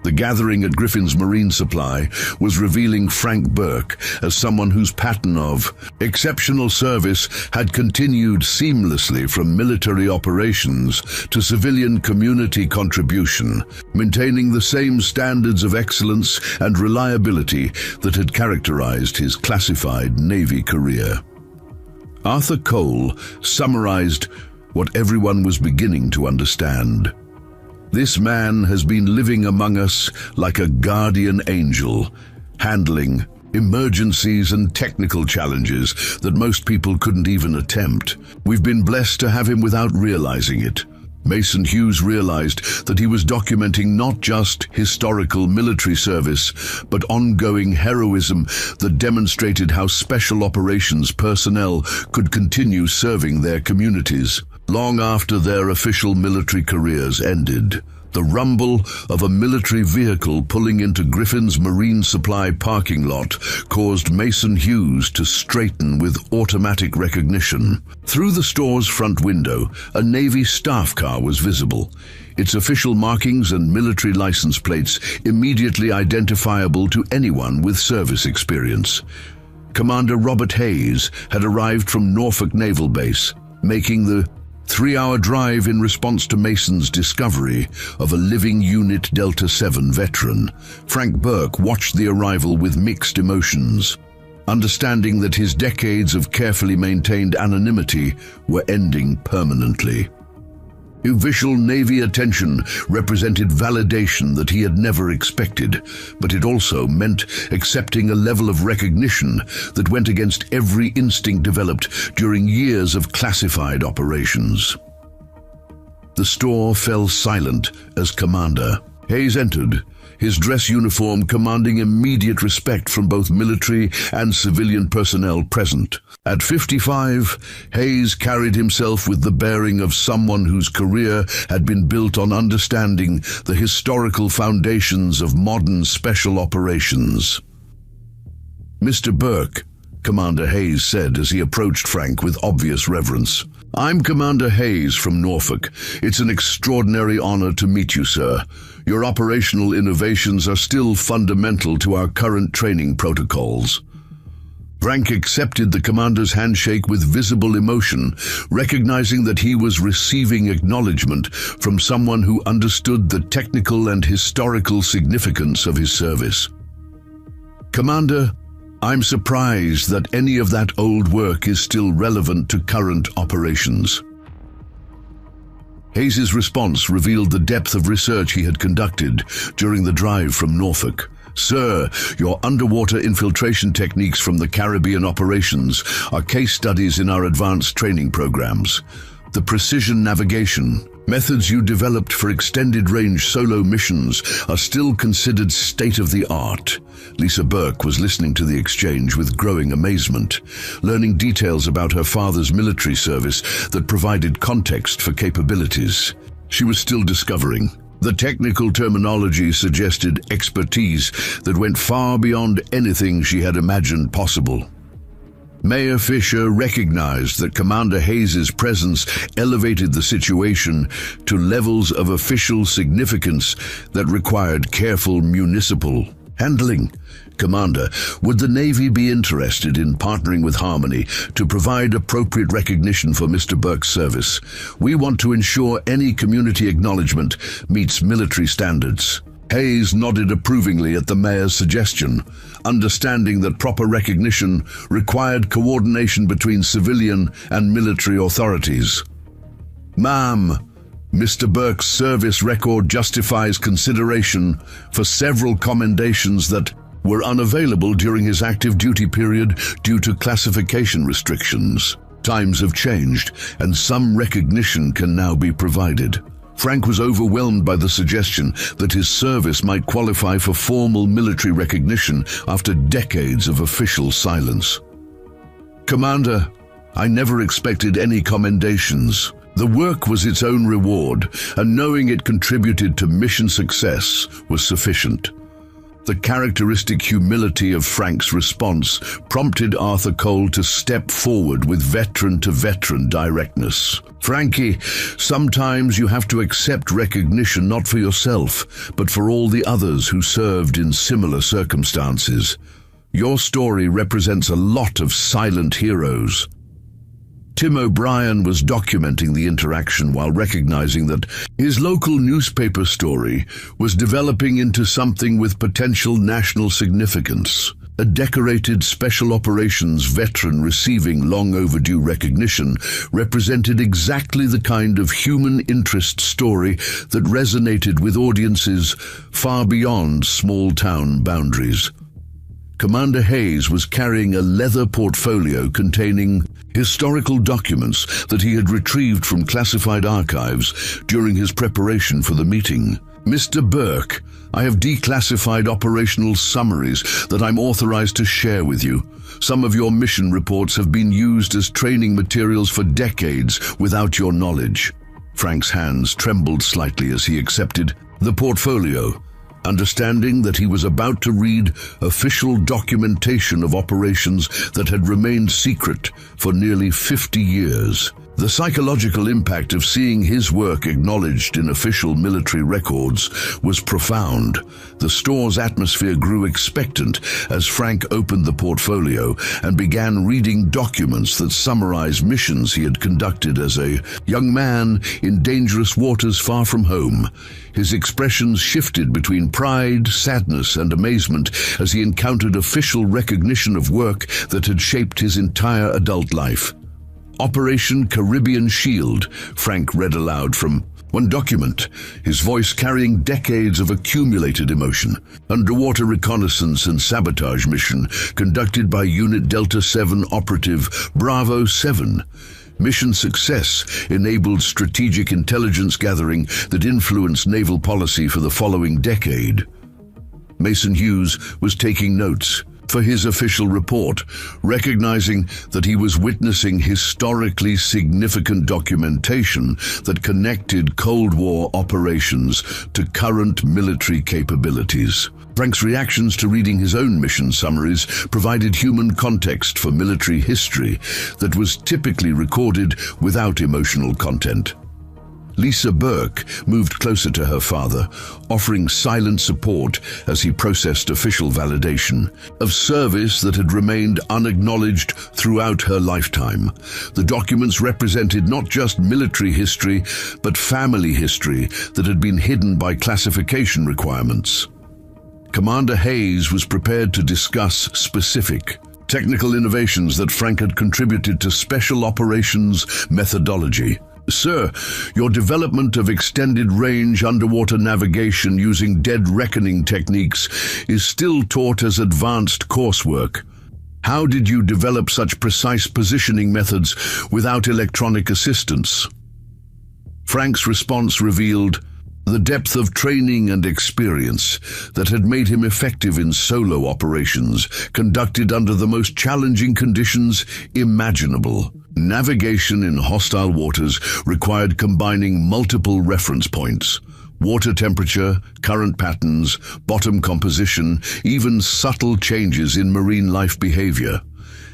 The gathering at Griffin's Marine Supply was revealing Frank Burke as someone whose pattern of exceptional service had continued seamlessly from military operations to civilian community contribution, maintaining the same standards of excellence and reliability that had characterized his classified Navy career. Arthur Cole summarized what everyone was beginning to understand. "This man has been living among us like a guardian angel, handling emergencies and technical challenges that most people couldn't even attempt. We've been blessed to have him without realizing it." Mason Hughes realized that he was documenting not just historical military service, but ongoing heroism that demonstrated how special operations personnel could continue serving their communities long after their official military careers ended. The rumble of a military vehicle pulling into Griffin's Marine Supply parking lot caused Mason Hughes to straighten with automatic recognition. Through the store's front window, a Navy staff car was visible, its official markings and military license plates immediately identifiable to anyone with service experience. Commander Robert Hayes had arrived from Norfolk Naval Base, making the 3-hour drive in response to Mason's discovery of a living Unit Delta 7 veteran. Frank Burke watched the arrival with mixed emotions, understanding that his decades of carefully maintained anonymity were ending permanently. Official Navy attention represented validation that he had never expected, but it also meant accepting a level of recognition that went against every instinct developed during years of classified operations. The store fell silent as Commander Hayes entered, his dress uniform commanding immediate respect from both military and civilian personnel present. At 55, Hayes carried himself with the bearing of someone whose career had been built on understanding the historical foundations of modern special operations. "Mr. Burke," Commander Hayes said as he approached Frank with obvious reverence. "I'm Commander Hayes from Norfolk. It's an extraordinary honor to meet you, sir. Your operational innovations are still fundamental to our current training protocols." Frank accepted the commander's handshake with visible emotion, recognizing that he was receiving acknowledgement from someone who understood the technical and historical significance of his service. "Commander, I'm surprised that any of that old work is still relevant to current operations." Hayes's response revealed the depth of research he had conducted during the drive from Norfolk. Sir, your underwater infiltration techniques from the Caribbean operations are case studies in our advanced training programs. The precision navigation methods you developed for extended-range solo missions are still considered state-of-the-art. Lisa Burke was listening to the exchange with growing amazement, learning details about her father's military service that provided context for capabilities she was still discovering. The technical terminology suggested expertise that went far beyond anything she had imagined possible. Mayor Fisher recognized that Commander Hayes' presence elevated the situation to levels of official significance that required careful municipal handling. Commander, would the Navy be interested in partnering with Harmony to provide appropriate recognition for Mr. Burke's service? We want to ensure any community acknowledgement meets military standards. Hayes nodded approvingly at the mayor's suggestion, understanding that proper recognition required coordination between civilian and military authorities. Ma'am, Mr. Burke's service record justifies consideration for several commendations that were unavailable during his active duty period due to classification restrictions. Times have changed, and some recognition can now be provided. Frank was overwhelmed by the suggestion that his service might qualify for formal military recognition after decades of official silence. Commander, I never expected any commendations. The work was its own reward, and knowing it contributed to mission success was sufficient. The characteristic humility of Frank's response prompted Arthur Cole to step forward with veteran-to-veteran directness. Frankie, sometimes you have to accept recognition not for yourself, but for all the others who served in similar circumstances. Your story represents a lot of silent heroes. Tim O'Brien was documenting the interaction while recognizing that his local newspaper story was developing into something with potential national significance. A decorated special operations veteran receiving long overdue recognition represented exactly the kind of human interest story that resonated with audiences far beyond small-town boundaries. Commander Hayes was carrying a leather portfolio containing historical documents that he had retrieved from classified archives during his preparation for the meeting. Mr. Burke, I have declassified operational summaries that I'm authorized to share with you. Some of your mission reports have been used as training materials for decades without your knowledge. Frank's hands trembled slightly as he accepted the portfolio, understanding that he was about to read official documentation of operations that had remained secret for nearly 50 years. The psychological impact of seeing his work acknowledged in official military records was profound. The store's atmosphere grew expectant as Frank opened the portfolio and began reading documents that summarized missions he had conducted as a young man in dangerous waters far from home. His expressions shifted between pride, sadness, and amazement as he encountered official recognition of work that had shaped his entire adult life. Operation Caribbean Shield, Frank read aloud from one document, his voice carrying decades of accumulated emotion. Underwater reconnaissance and sabotage mission conducted by Unit Delta 7 operative Bravo 7. Mission success enabled strategic intelligence gathering that influenced naval policy for the following decade. Mason Hughes was taking notes for his official report, recognizing that he was witnessing historically significant documentation that connected Cold War operations to current military capabilities. Frank's reactions to reading his own mission summaries provided human context for military history that was typically recorded without emotional content. Lisa Burke moved closer to her father, offering silent support as he processed official validation of service that had remained unacknowledged throughout her lifetime. The documents represented not just military history, but family history that had been hidden by classification requirements. Commander Hayes was prepared to discuss specific technical innovations that Frank had contributed to special operations methodology. Sir, your development of extended-range underwater navigation using dead reckoning techniques is still taught as advanced coursework. How did you develop such precise positioning methods without electronic assistance? Frank's response revealed the depth of training and experience that had made him effective in solo operations conducted under the most challenging conditions imaginable. Navigation in hostile waters required combining multiple reference points: water temperature, current patterns, bottom composition, even subtle changes in marine life behavior.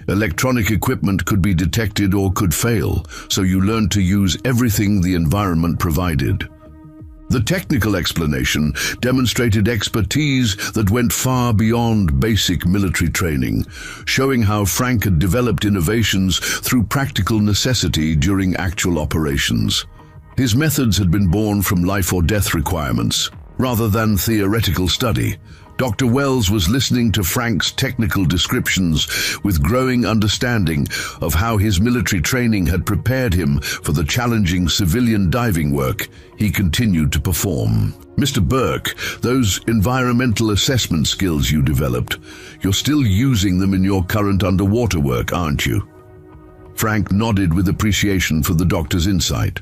Electronic equipment could be detected or could fail, so you learned to use everything the environment provided. The technical explanation demonstrated expertise that went far beyond basic military training, showing how Frank had developed innovations through practical necessity during actual operations. His methods had been born from life or death requirements, rather than theoretical study. Dr. Wells was listening to Frank's technical descriptions with growing understanding of how his military training had prepared him for the challenging civilian diving work he continued to perform. Mr. Burke, those environmental assessment skills you developed, you're still using them in your current underwater work, aren't you? Frank nodded with appreciation for the doctor's insight.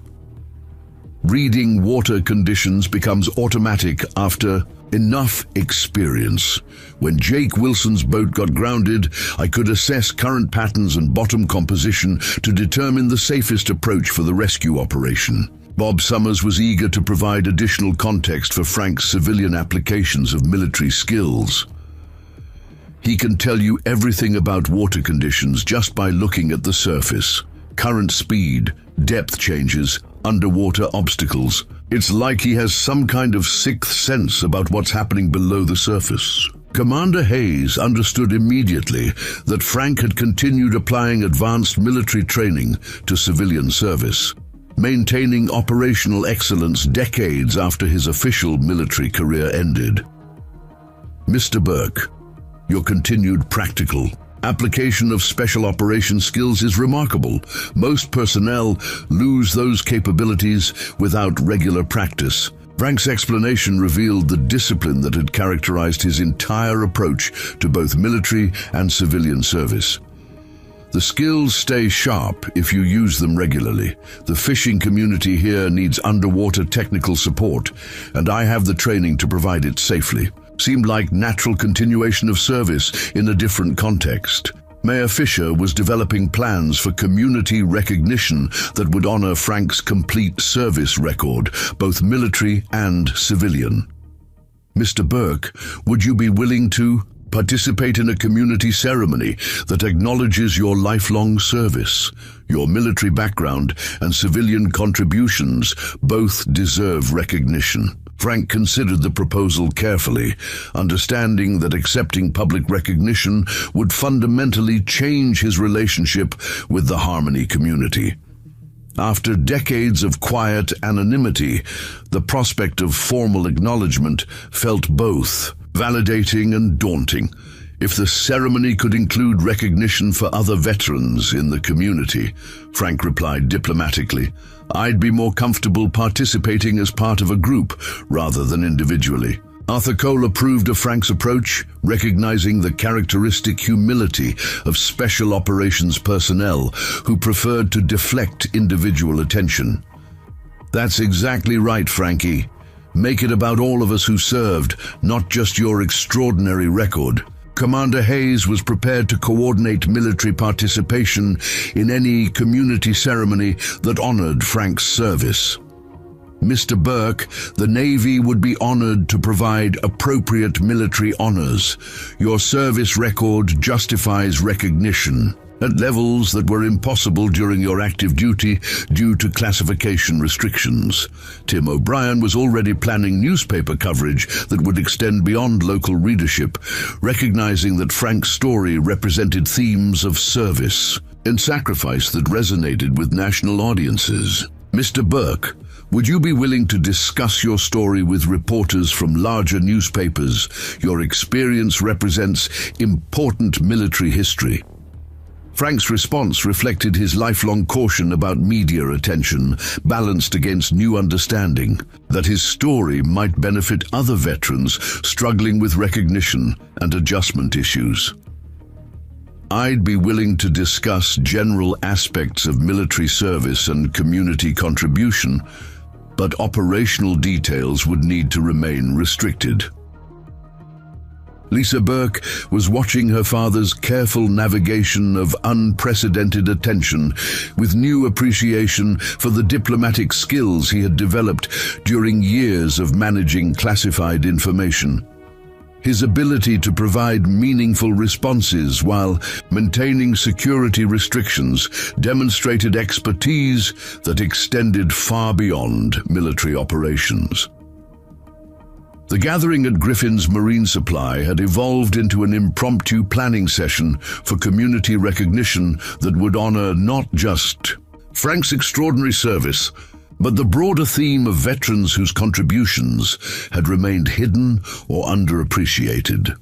Reading water conditions becomes automatic after enough experience. When Jake Wilson's boat got grounded, I could assess current patterns and bottom composition to determine the safest approach for the rescue operation. Bob Summers was eager to provide additional context for Frank's civilian applications of military skills. He can tell you everything about water conditions just by looking at the surface. Current speed, depth changes, underwater obstacles. It's like he has some kind of sixth sense about what's happening below the surface. Commander Hayes understood immediately that Frank had continued applying advanced military training to civilian service, maintaining operational excellence decades after his official military career ended. Mr. Burke, your continued practical application of special operations skills is remarkable. Most personnel lose those capabilities without regular practice. Frank's explanation revealed the discipline that had characterized his entire approach to both military and civilian service. The skills stay sharp if you use them regularly. The fishing community here needs underwater technical support, and I have the training to provide it safely. Seemed like natural continuation of service in a different context. Mayor Fisher was developing plans for community recognition that would honor Frank's complete service record, both military and civilian. Mr. Burke, would you be willing to participate in a community ceremony that acknowledges your lifelong service? Your military background and civilian contributions both deserve recognition. Frank considered the proposal carefully, understanding that accepting public recognition would fundamentally change his relationship with the Harmony community. After decades of quiet anonymity, the prospect of formal acknowledgement felt both validating and daunting. If the ceremony could include recognition for other veterans in the community, Frank replied diplomatically, I'd be more comfortable participating as part of a group rather than individually. Arthur Cole approved of Frank's approach, recognizing the characteristic humility of special operations personnel who preferred to deflect individual attention. That's exactly right, Frankie. Make it about all of us who served, not just your extraordinary record. Commander Hayes was prepared to coordinate military participation in any community ceremony that honored Frank's service. Mr. Burke, the Navy would be honored to provide appropriate military honors. Your service record justifies recognition at levels that were impossible during your active duty due to classification restrictions. Tim O'Brien was already planning newspaper coverage that would extend beyond local readership, recognizing that Frank's story represented themes of service and sacrifice that resonated with national audiences. Mr. Burke, would you be willing to discuss your story with reporters from larger newspapers? Your experience represents important military history. Frank's response reflected his lifelong caution about media attention, balanced against new understanding that his story might benefit other veterans struggling with recognition and adjustment issues. "I'd be willing to discuss general aspects of military service and community contribution, but operational details would need to remain restricted." Lisa Burke was watching her father's careful navigation of unprecedented attention with new appreciation for the diplomatic skills he had developed during years of managing classified information. His ability to provide meaningful responses while maintaining security restrictions demonstrated expertise that extended far beyond military operations. The gathering at Griffin's Marine Supply had evolved into an impromptu planning session for community recognition that would honor not just Frank's extraordinary service, but the broader theme of veterans whose contributions had remained hidden or underappreciated.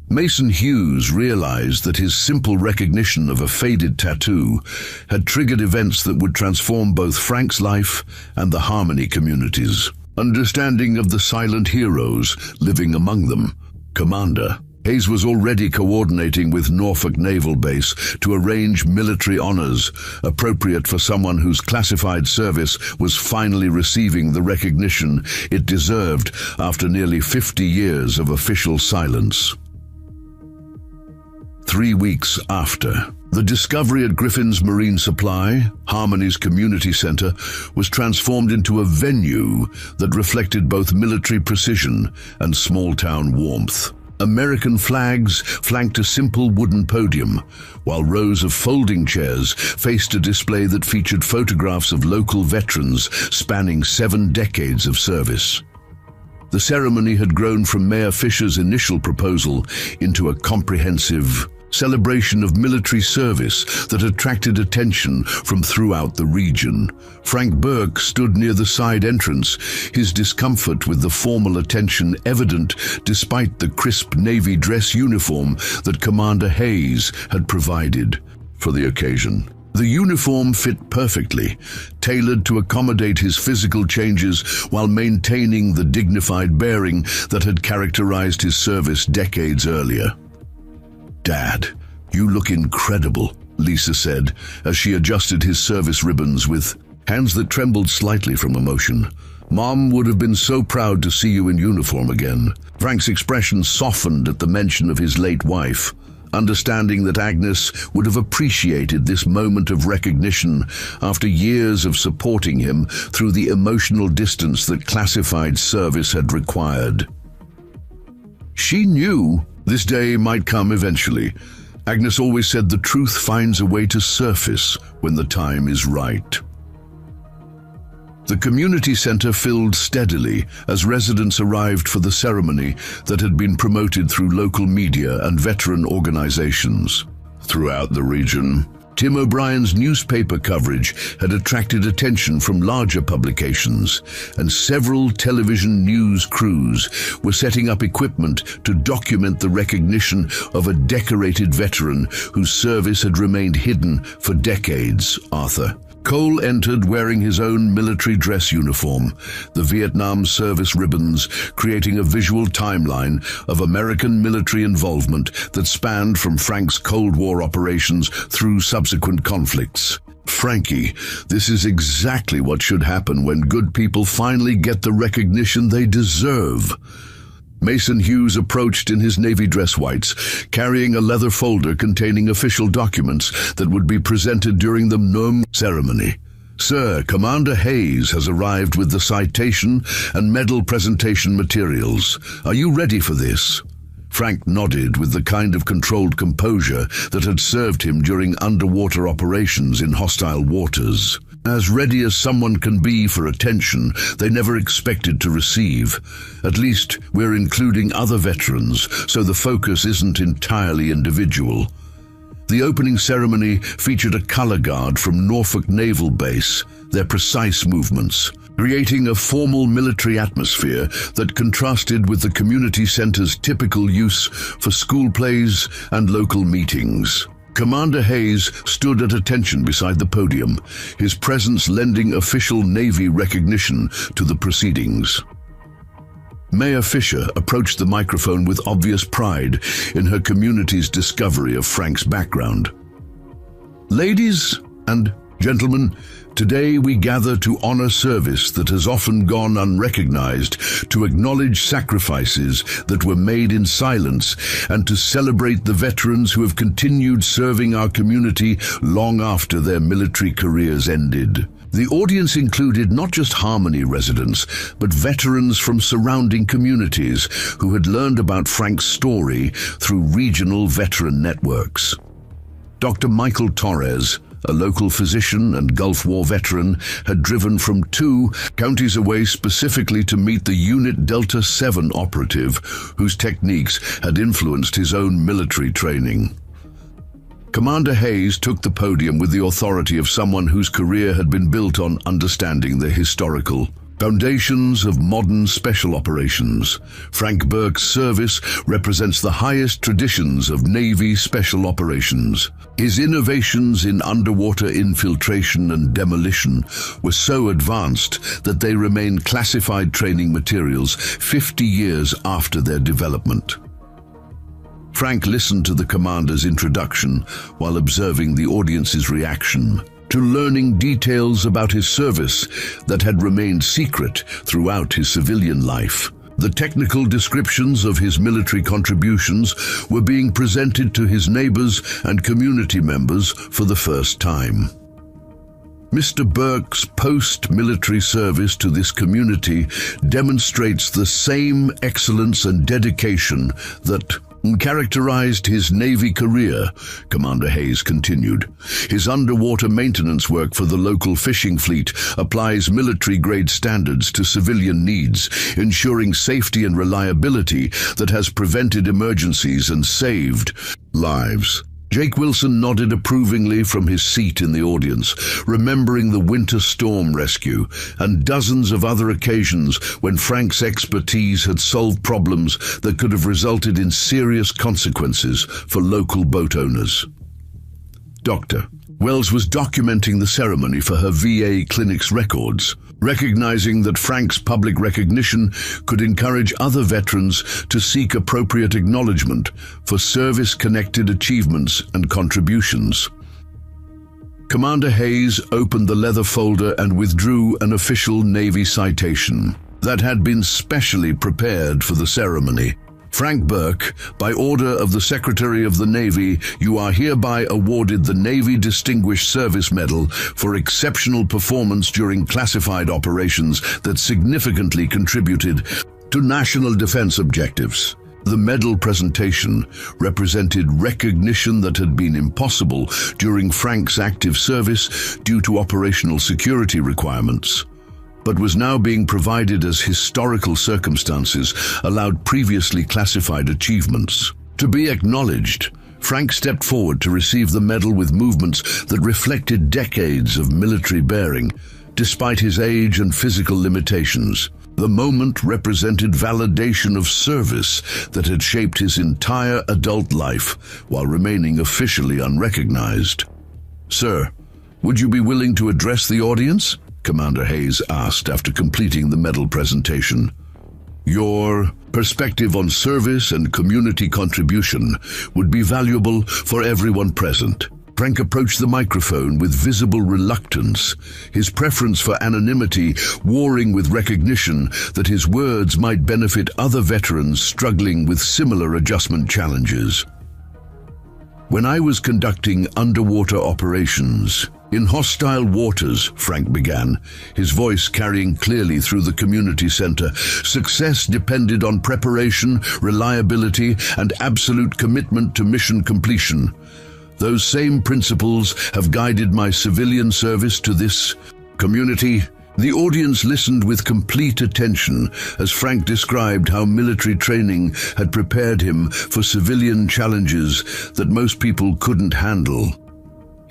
Mason Hughes realized that his simple recognition of a faded tattoo had triggered events that would transform both Frank's life and the Harmony communities. Understanding of the silent heroes living among them, Commander Hayes was already coordinating with Norfolk Naval Base to arrange military honors appropriate for someone whose classified service was finally receiving the recognition it deserved after nearly 50 years of official silence. 3 weeks after, the discovery at Griffin's Marine Supply, Harmony's community center, was transformed into a venue that reflected both military precision and small-town warmth. American flags flanked a simple wooden podium, while rows of folding chairs faced a display that featured photographs of local veterans spanning 7 decades of service. The ceremony had grown from Mayor Fisher's initial proposal into a comprehensive celebration of military service that attracted attention from throughout the region. Frank Burke stood near the side entrance, his discomfort with the formal attention evident despite the crisp navy dress uniform that Commander Hayes had provided for the occasion. The uniform fit perfectly, tailored to accommodate his physical changes while maintaining the dignified bearing that had characterized his service decades earlier. "Dad, you look incredible," Lisa said as she adjusted his service ribbons with hands that trembled slightly from emotion. "Mom would have been so proud to see you in uniform again." Frank's expression softened at the mention of his late wife, understanding that Agnes would have appreciated this moment of recognition after years of supporting him through the emotional distance that classified service had required. She knew this day might come eventually. Agnes always said the truth finds a way to surface when the time is right. The community center filled steadily as residents arrived for the ceremony that had been promoted through local media and veteran organizations. Throughout the region, Tim O'Brien's newspaper coverage had attracted attention from larger publications, and several television news crews were setting up equipment to document the recognition of a decorated veteran whose service had remained hidden for decades. Arthur Cole entered wearing his own military dress uniform, the Vietnam service ribbons creating a visual timeline of American military involvement that spanned from Frank's Cold War operations through subsequent conflicts. "Frankie, this is exactly what should happen when good people finally get the recognition they deserve." Mason Hughes approached in his navy dress whites, carrying a leather folder containing official documents that would be presented during the NOM ceremony. "Sir, Commander Hayes has arrived with the citation and medal presentation materials. Are you ready for this?" Frank nodded with the kind of controlled composure that had served him during underwater operations in hostile waters. As ready as someone can be for attention they never expected to receive. "At least we're including other veterans, so the focus isn't entirely individual." The opening ceremony featured a color guard from Norfolk Naval Base, their precise movements, creating a formal military atmosphere that contrasted with the community center's typical use for school plays and local meetings. Commander Hayes stood at attention beside the podium, his presence lending official Navy recognition to the proceedings. Mayor Fisher approached the microphone with obvious pride in her community's discovery of Frank's background. "Ladies and gentlemen, today we gather to honor service that has often gone unrecognized, to acknowledge sacrifices that were made in silence, and to celebrate the veterans who have continued serving our community long after their military careers ended." The audience included not just Harmony residents, but veterans from surrounding communities who had learned about Frank's story through regional veteran networks. Dr. Michael Torres, a local physician and Gulf War veteran, had driven from 2 counties away specifically to meet the Unit Delta 7 operative, whose techniques had influenced his own military training. Commander Hayes took the podium with the authority of someone whose career had been built on understanding the historical foundations of modern special operations. Frank Burke's service represents the highest traditions of Navy special operations. His innovations in underwater infiltration and demolition were so advanced that they remain classified training materials 50 years after their development. Frank listened to the commander's introduction while observing the audience's reaction to learning details about his service that had remained secret throughout his civilian life. The technical descriptions of his military contributions were being presented to his neighbors and community members for the first time. Mr. Burke's post-military service to this community demonstrates the same excellence and dedication that characterized his Navy career, Commander Hayes continued. His underwater maintenance work for the local fishing fleet applies military-grade standards to civilian needs, ensuring safety and reliability that has prevented emergencies and saved lives. Jake Wilson nodded approvingly from his seat in the audience, remembering the winter storm rescue and dozens of other occasions when Frank's expertise had solved problems that could have resulted in serious consequences for local boat owners. Dr. Wells was documenting the ceremony for her VA clinic's records, recognizing that Frank's public recognition could encourage other veterans to seek appropriate acknowledgement for service-connected achievements and contributions. Commander Hayes opened the leather folder and withdrew an official Navy citation that had been specially prepared for the ceremony. Frank Burke, by order of the Secretary of the Navy, you are hereby awarded the Navy Distinguished Service Medal for exceptional performance during classified operations that significantly contributed to national defense objectives. The medal presentation represented recognition that had been impossible during Frank's active service due to operational security requirements, but was now being provided as historical circumstances allowed previously classified achievements to be acknowledged. Frank stepped forward to receive the medal with movements that reflected decades of military bearing, despite his age and physical limitations. The moment represented validation of service that had shaped his entire adult life while remaining officially unrecognized. "Sir, would you be willing to address the audience?" Commander Hayes asked after completing the medal presentation. "Your perspective on service and community contribution would be valuable for everyone present." Frank approached the microphone with visible reluctance, his preference for anonymity warring with recognition that his words might benefit other veterans struggling with similar adjustment challenges. "When I was conducting underwater operations in hostile waters," Frank began, his voice carrying clearly through the community center, "success depended on preparation, reliability, and absolute commitment to mission completion. Those same principles have guided my civilian service to this community." The audience listened with complete attention as Frank described how military training had prepared him for civilian challenges that most people couldn't handle.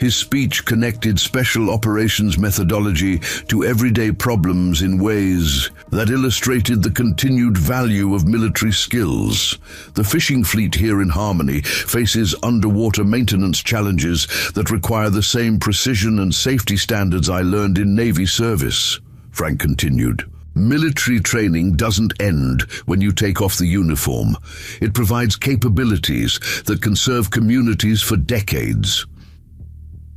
His speech connected special operations methodology to everyday problems in ways that illustrated the continued value of military skills. The fishing fleet here in Harmony faces underwater maintenance challenges that require the same precision and safety standards I learned in Navy service, Frank continued. Military training doesn't end when you take off the uniform. It provides capabilities that can serve communities for decades.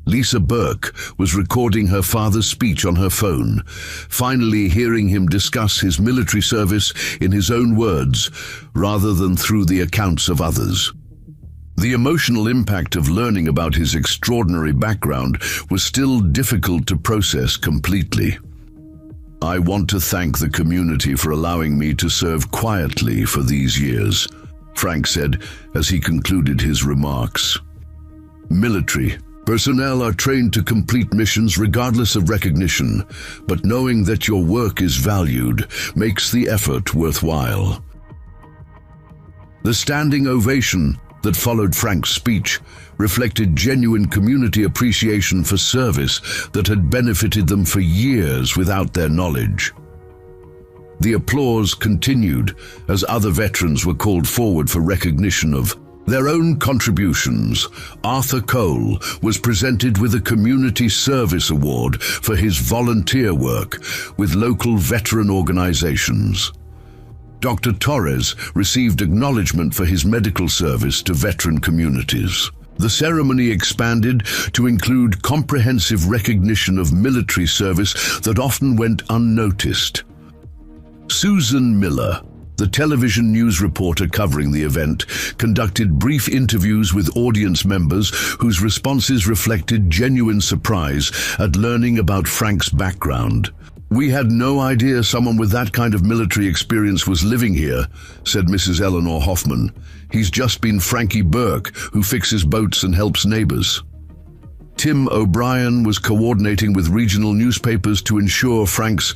Lisa Burke was recording her father's speech on her phone, finally hearing him discuss his military service in his own words, rather than through the accounts of others. The emotional impact of learning about his extraordinary background was still difficult to process completely. I want to thank the community for allowing me to serve quietly for these years, Frank said as he concluded his remarks. Military personnel are trained to complete missions regardless of recognition, but knowing that your work is valued makes the effort worthwhile. The standing ovation that followed Frank's speech reflected genuine community appreciation for service that had benefited them for years without their knowledge. The applause continued as other veterans were called forward for recognition of their own contributions. Arthur Cole was presented with a Community Service Award for his volunteer work with local veteran organizations. Dr. Torres received acknowledgement for his medical service to veteran communities. The ceremony expanded to include comprehensive recognition of military service that often went unnoticed. Susan Miller, the television news reporter covering the event, conducted brief interviews with audience members whose responses reflected genuine surprise at learning about Frank's background. "We had no idea someone with that kind of military experience was living here," said Mrs. Eleanor Hoffman. "He's just been Frankie Burke, who fixes boats and helps neighbors." Tim O'Brien was coordinating with regional newspapers to ensure Frank's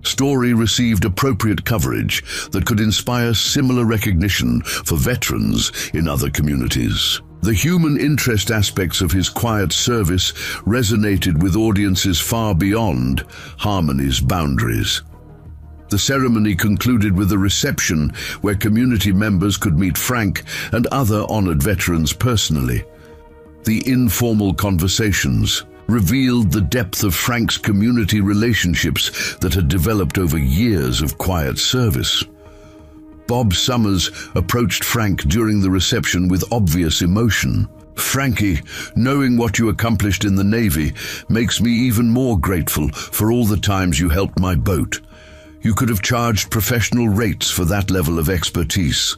story received appropriate coverage that could inspire similar recognition for veterans in other communities. The human interest aspects of his quiet service resonated with audiences far beyond Harmony's boundaries. The ceremony concluded with a reception where community members could meet Frank and other honored veterans personally. The informal conversations revealed the depth of Frank's community relationships that had developed over years of quiet service. Bob Summers approached Frank during the reception with obvious emotion. "Frankie, knowing what you accomplished in the Navy makes me even more grateful for all the times you helped my boat. You could have charged professional rates for that level of expertise."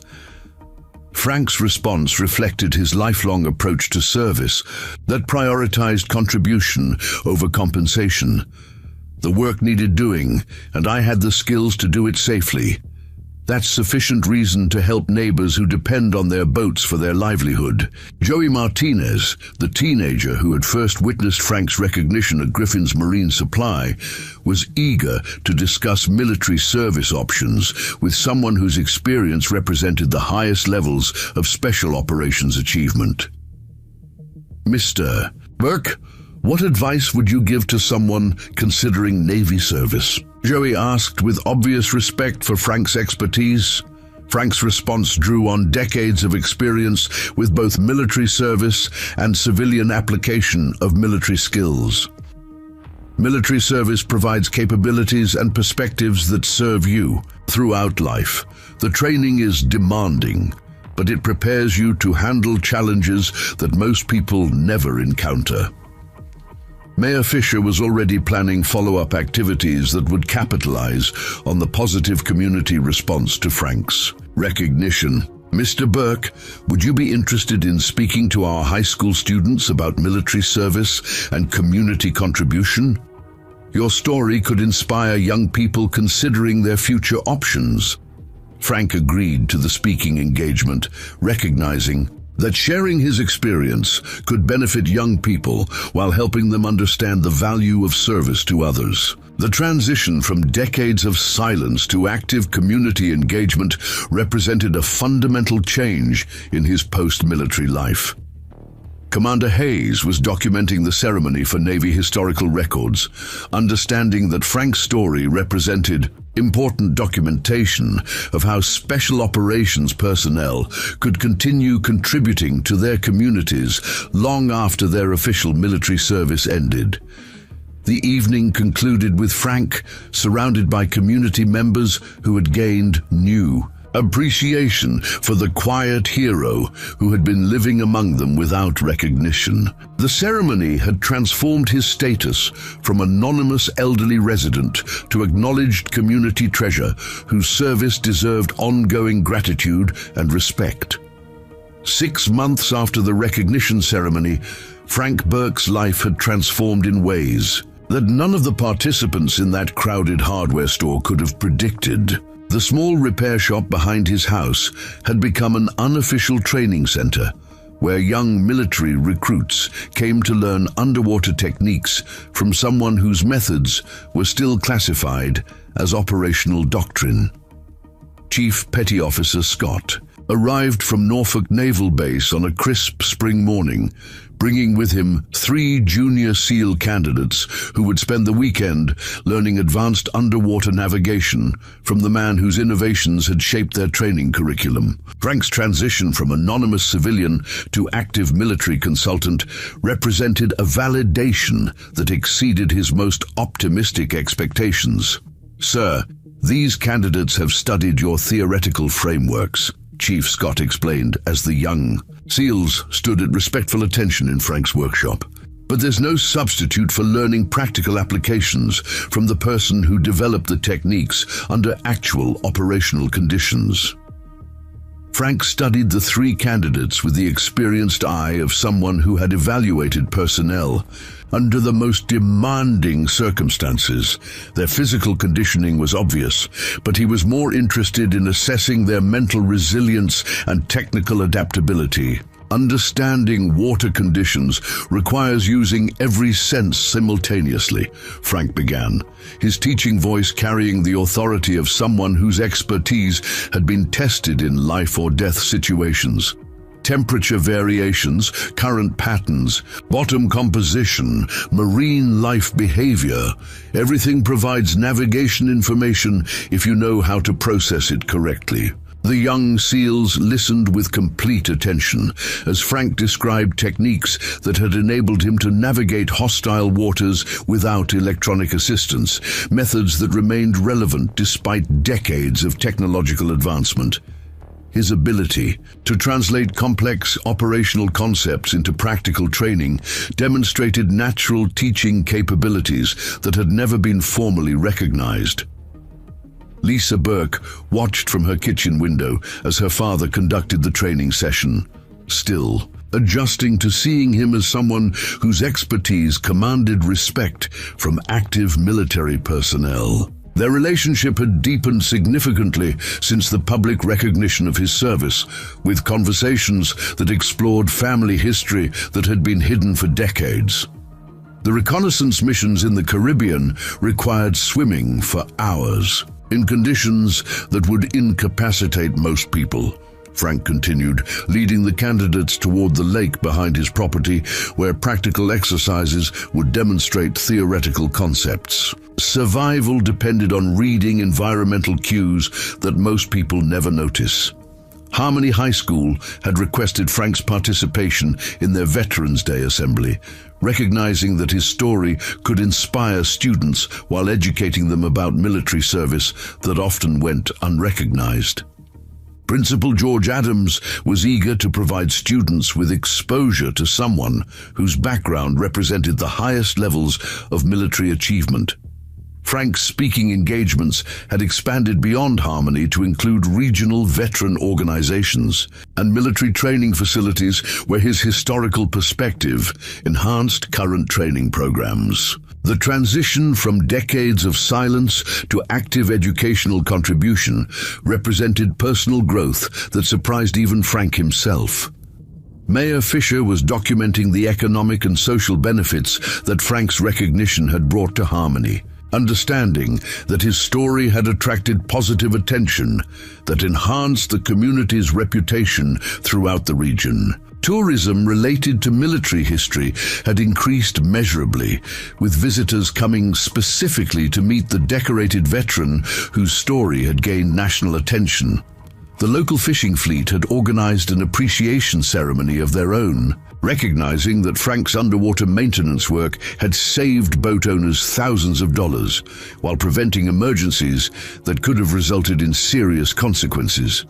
Frank's response reflected his lifelong approach to service that prioritized contribution over compensation. "The work needed doing, and I had the skills to do it safely. That's sufficient reason to help neighbors who depend on their boats for their livelihood." Joey Martinez, the teenager who had first witnessed Frank's recognition at Griffin's Marine Supply, was eager to discuss military service options with someone whose experience represented the highest levels of special operations achievement. "Mr. Burke, what advice would you give to someone considering Navy service?" Joey asked with obvious respect for Frank's expertise. Frank's response drew on decades of experience with both military service and civilian application of military skills. Military service provides capabilities and perspectives that serve you throughout life. The training is demanding, but it prepares you to handle challenges that most people never encounter. Mayor Fisher was already planning follow-up activities that would capitalize on the positive community response to Frank's recognition. "Mr. Burke, would you be interested in speaking to our high school students about military service and community contribution? Your story could inspire young people considering their future options." Frank agreed to the speaking engagement, recognizing that sharing his experience could benefit young people while helping them understand the value of service to others. The transition from decades of silence to active community engagement represented a fundamental change in his post-military life. Commander Hayes was documenting the ceremony for Navy historical records, understanding that Frank's story represented important documentation of how special operations personnel could continue contributing to their communities long after their official military service ended. The evening concluded with Frank surrounded by community members who had gained new appreciation for the quiet hero who had been living among them without recognition. The ceremony had transformed his status from anonymous elderly resident to acknowledged community treasure whose service deserved ongoing gratitude and respect. 6 months after the recognition ceremony, Frank Burke's life had transformed in ways that none of the participants in that crowded hardware store could have predicted. The small repair shop behind his house had become an unofficial training center where young military recruits came to learn underwater techniques from someone whose methods were still classified as operational doctrine. Chief Petty Officer Scott arrived from Norfolk Naval Base on a crisp spring morning, bringing with him 3 junior SEAL candidates who would spend the weekend learning advanced underwater navigation from the man whose innovations had shaped their training curriculum. Frank's transition from anonymous civilian to active military consultant represented a validation that exceeded his most optimistic expectations. "Sir, these candidates have studied your theoretical frameworks," Chief Scott explained as the young SEALs stood at respectful attention in Frank's workshop. "But there's no substitute for learning practical applications from the person who developed the techniques under actual operational conditions." Frank studied the 3 candidates with the experienced eye of someone who had evaluated personnel under the most demanding circumstances. Their physical conditioning was obvious, but he was more interested in assessing their mental resilience and technical adaptability. "Understanding water conditions requires using every sense simultaneously," Frank began, his teaching voice carrying the authority of someone whose expertise had been tested in life or death situations. Temperature variations, current patterns, bottom composition, marine life behavior. Everything provides navigation information if you know how to process it correctly. The young SEALs listened with complete attention as Frank described techniques that had enabled him to navigate hostile waters without electronic assistance, methods that remained relevant despite decades of technological advancement. His ability to translate complex operational concepts into practical training demonstrated natural teaching capabilities that had never been formally recognized. Lisa Burke watched from her kitchen window as her father conducted the training session, still adjusting to seeing him as someone whose expertise commanded respect from active military personnel. Their relationship had deepened significantly since the public recognition of his service, with conversations that explored family history that had been hidden for decades. The reconnaissance missions in the Caribbean required swimming for hours, in conditions that would incapacitate most people. Frank continued, leading the candidates toward the lake behind his property, where practical exercises would demonstrate theoretical concepts. Survival depended on reading environmental cues that most people never notice. Harmony High School had requested Frank's participation in their Veterans Day assembly, recognizing that his story could inspire students while educating them about military service that often went unrecognized. Principal George Adams was eager to provide students with exposure to someone whose background represented the highest levels of military achievement. Frank's speaking engagements had expanded beyond Harmony to include regional veteran organizations and military training facilities where his historical perspective enhanced current training programs. The transition from decades of silence to active educational contribution represented personal growth that surprised even Frank himself. Mayor Fisher was documenting the economic and social benefits that Frank's recognition had brought to Harmony, understanding that his story had attracted positive attention that enhanced the community's reputation throughout the region. Tourism related to military history had increased measurably, with visitors coming specifically to meet the decorated veteran whose story had gained national attention. The local fishing fleet had organized an appreciation ceremony of their own, recognizing that Frank's underwater maintenance work had saved boat owners thousands of dollars, while preventing emergencies that could have resulted in serious consequences.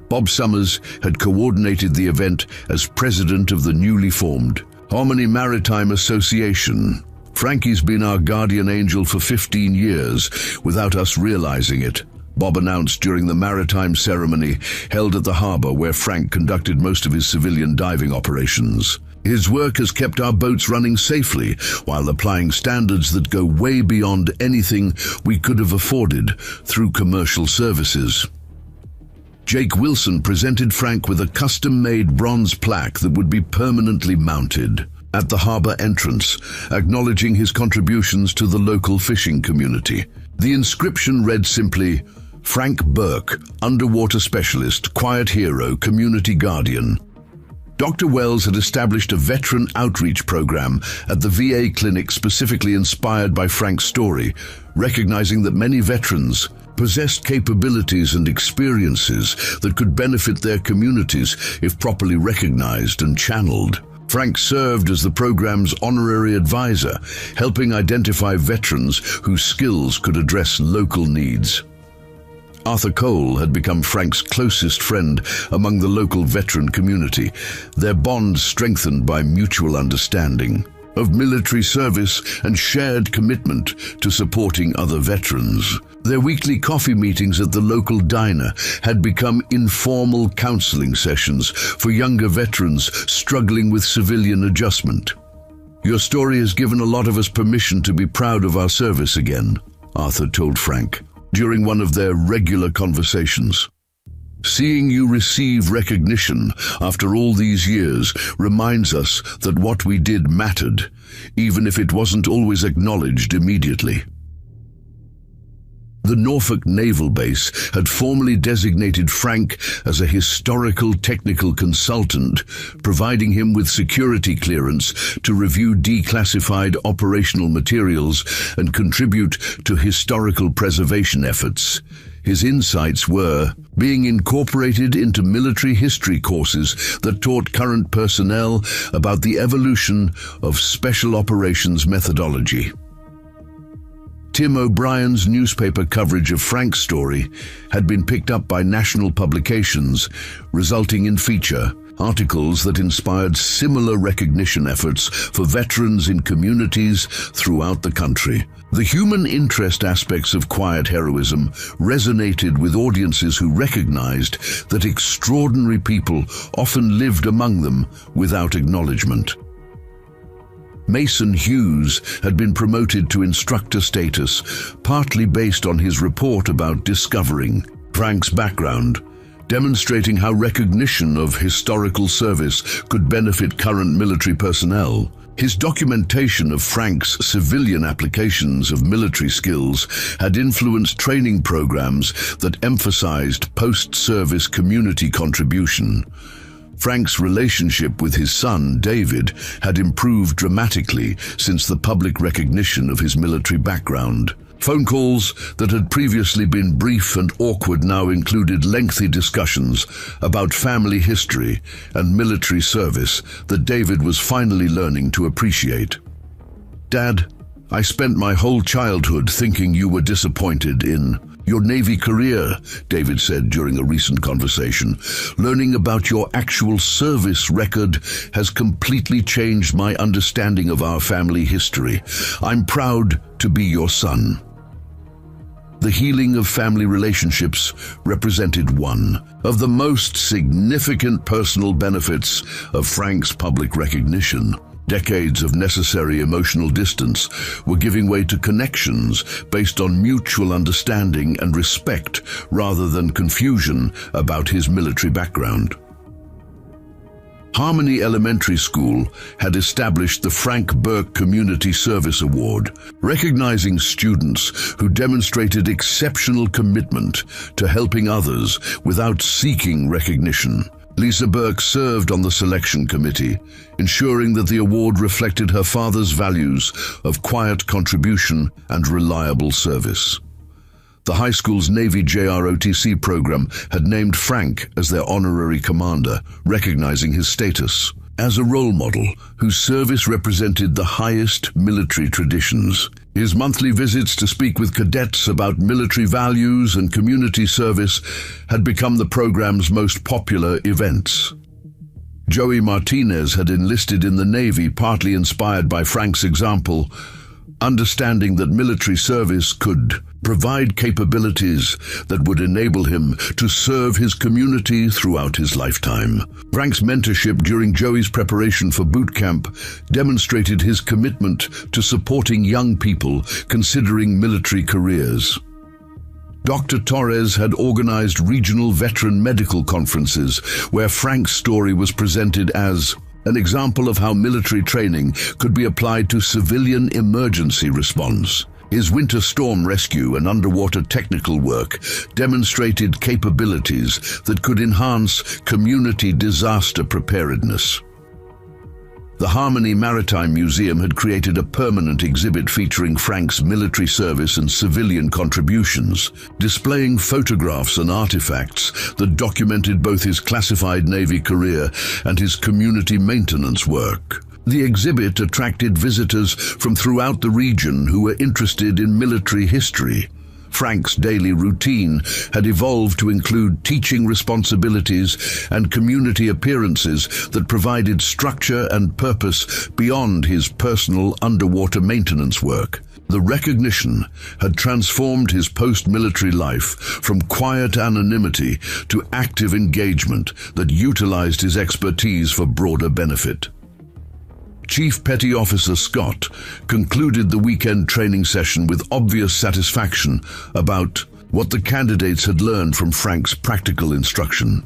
Bob Summers had coordinated the event as president of the newly formed Harmony Maritime Association. "Frankie's been our guardian angel for 15 years without us realizing it," Bob announced during the maritime ceremony held at the harbor where Frank conducted most of his civilian diving operations. "His work has kept our boats running safely while applying standards that go way beyond anything we could have afforded through commercial services." Jake Wilson presented Frank with a custom-made bronze plaque that would be permanently mounted at the harbor entrance, acknowledging his contributions to the local fishing community. The inscription read simply, "Frank Burke, Underwater Specialist, Quiet Hero, Community Guardian." Dr. Wells had established a veteran outreach program at the VA clinic specifically inspired by Frank's story, recognizing that many veterans possessed capabilities and experiences that could benefit their communities if properly recognized and channeled. Frank served as the program's honorary advisor, helping identify veterans whose skills could address local needs. Arthur Cole had become Frank's closest friend among the local veteran community, their bond strengthened by mutual understanding of military service and shared commitment to supporting other veterans. Their weekly coffee meetings at the local diner had become informal counseling sessions for younger veterans struggling with civilian adjustment. "Your story has given a lot of us permission to be proud of our service again," Arthur told Frank during one of their regular conversations. "Seeing you receive recognition after all these years reminds us that what we did mattered, even if it wasn't always acknowledged immediately." The Norfolk Naval Base had formally designated Frank as a historical technical consultant, providing him with security clearance to review declassified operational materials and contribute to historical preservation efforts. His insights were being incorporated into military history courses that taught current personnel about the evolution of special operations methodology. Tim O'Brien's newspaper coverage of Frank's story had been picked up by national publications, resulting in feature articles that inspired similar recognition efforts for veterans in communities throughout the country. The human interest aspects of quiet heroism resonated with audiences who recognized that extraordinary people often lived among them without acknowledgement. Mason Hughes had been promoted to instructor status, partly based on his report about discovering Frank's background, demonstrating how recognition of historical service could benefit current military personnel. His documentation of Frank's civilian applications of military skills had influenced training programs that emphasized post-service community contribution. Frank's relationship with his son, David, had improved dramatically since the public recognition of his military background. Phone calls that had previously been brief and awkward now included lengthy discussions about family history and military service that David was finally learning to appreciate. "Dad, I spent my whole childhood thinking you were disappointed in your Navy career," David said during a recent conversation. "Learning about your actual service record has completely changed my understanding of our family history. I'm proud to be your son." The healing of family relationships represented one of the most significant personal benefits of Frank's public recognition. Decades of necessary emotional distance were giving way to connections based on mutual understanding and respect rather than confusion about his military background. Harmony Elementary School had established the Frank Burke Community Service Award, recognizing students who demonstrated exceptional commitment to helping others without seeking recognition. Lisa Burke served on the selection committee, ensuring that the award reflected her father's values of quiet contribution and reliable service. The high school's Navy JROTC program had named Frank as their honorary commander, recognizing his status as a role model whose service represented the highest military traditions. His monthly visits to speak with cadets about military values and community service had become the program's most popular events. Joey Martinez had enlisted in the Navy, partly inspired by Frank's example, understanding that military service could provide capabilities that would enable him to serve his community throughout his lifetime. Frank's mentorship during Joey's preparation for boot camp demonstrated his commitment to supporting young people considering military careers. Dr. Torres had organized regional veteran medical conferences where Frank's story was presented as an example of how military training could be applied to civilian emergency response. His winter storm rescue and underwater technical work demonstrated capabilities that could enhance community disaster preparedness. The Harmony Maritime Museum had created a permanent exhibit featuring Frank's military service and civilian contributions, displaying photographs and artifacts that documented both his classified Navy career and his community maintenance work. The exhibit attracted visitors from throughout the region who were interested in military history. Frank's daily routine had evolved to include teaching responsibilities and community appearances that provided structure and purpose beyond his personal underwater maintenance work. The recognition had transformed his post-military life from quiet anonymity to active engagement that utilized his expertise for broader benefit. Chief Petty Officer Scott concluded the weekend training session with obvious satisfaction about what the candidates had learned from Frank's practical instruction.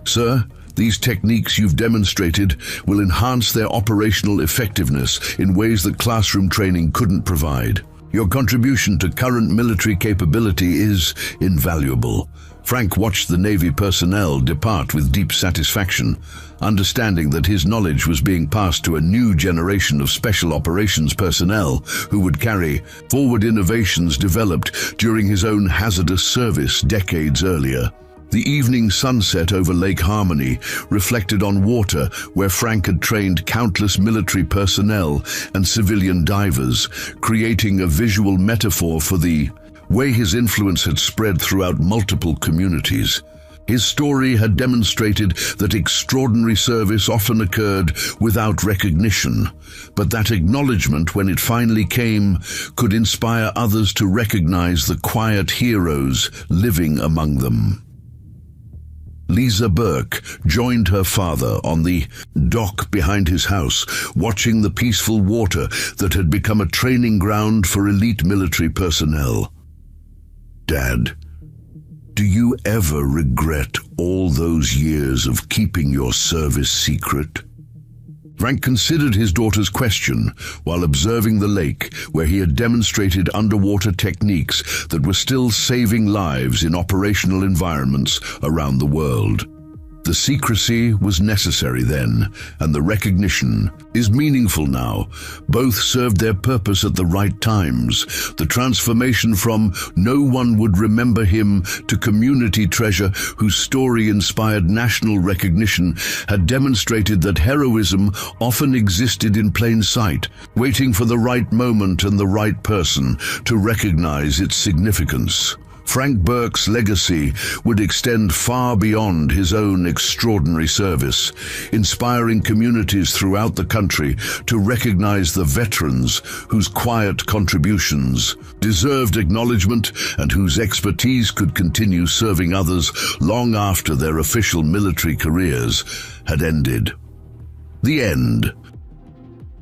"Sir, these techniques you've demonstrated will enhance their operational effectiveness in ways that classroom training couldn't provide. Your contribution to current military capability is invaluable." Frank watched the Navy personnel depart with deep satisfaction, understanding that his knowledge was being passed to a new generation of special operations personnel who would carry forward innovations developed during his own hazardous service decades earlier. The evening sunset over Lake Harmony reflected on water where Frank had trained countless military personnel and civilian divers, creating a visual metaphor for the way his influence had spread throughout multiple communities. His story had demonstrated that extraordinary service often occurred without recognition, but that acknowledgement, when it finally came, could inspire others to recognize the quiet heroes living among them. Lisa Burke joined her father on the dock behind his house, watching the peaceful water that had become a training ground for elite military personnel. "Dad, do you ever regret all those years of keeping your service secret?" Frank considered his daughter's question while observing the lake, where he had demonstrated underwater techniques that were still saving lives in operational environments around the world. The secrecy was necessary then, and the recognition is meaningful now. Both served their purpose at the right times. The transformation from "no one would remember him" to community treasure whose story inspired national recognition had demonstrated that heroism often existed in plain sight, waiting for the right moment and the right person to recognize its significance. Frank Burke's legacy would extend far beyond his own extraordinary service, inspiring communities throughout the country to recognize the veterans whose quiet contributions deserved acknowledgement and whose expertise could continue serving others long after their official military careers had ended. The end.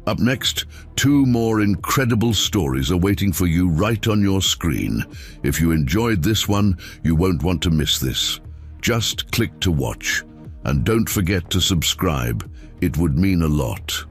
Up next, 2 more incredible stories are waiting for you right on your screen. If you enjoyed this one, you won't want to miss this. Just click to watch, and don't forget to subscribe. It would mean a lot.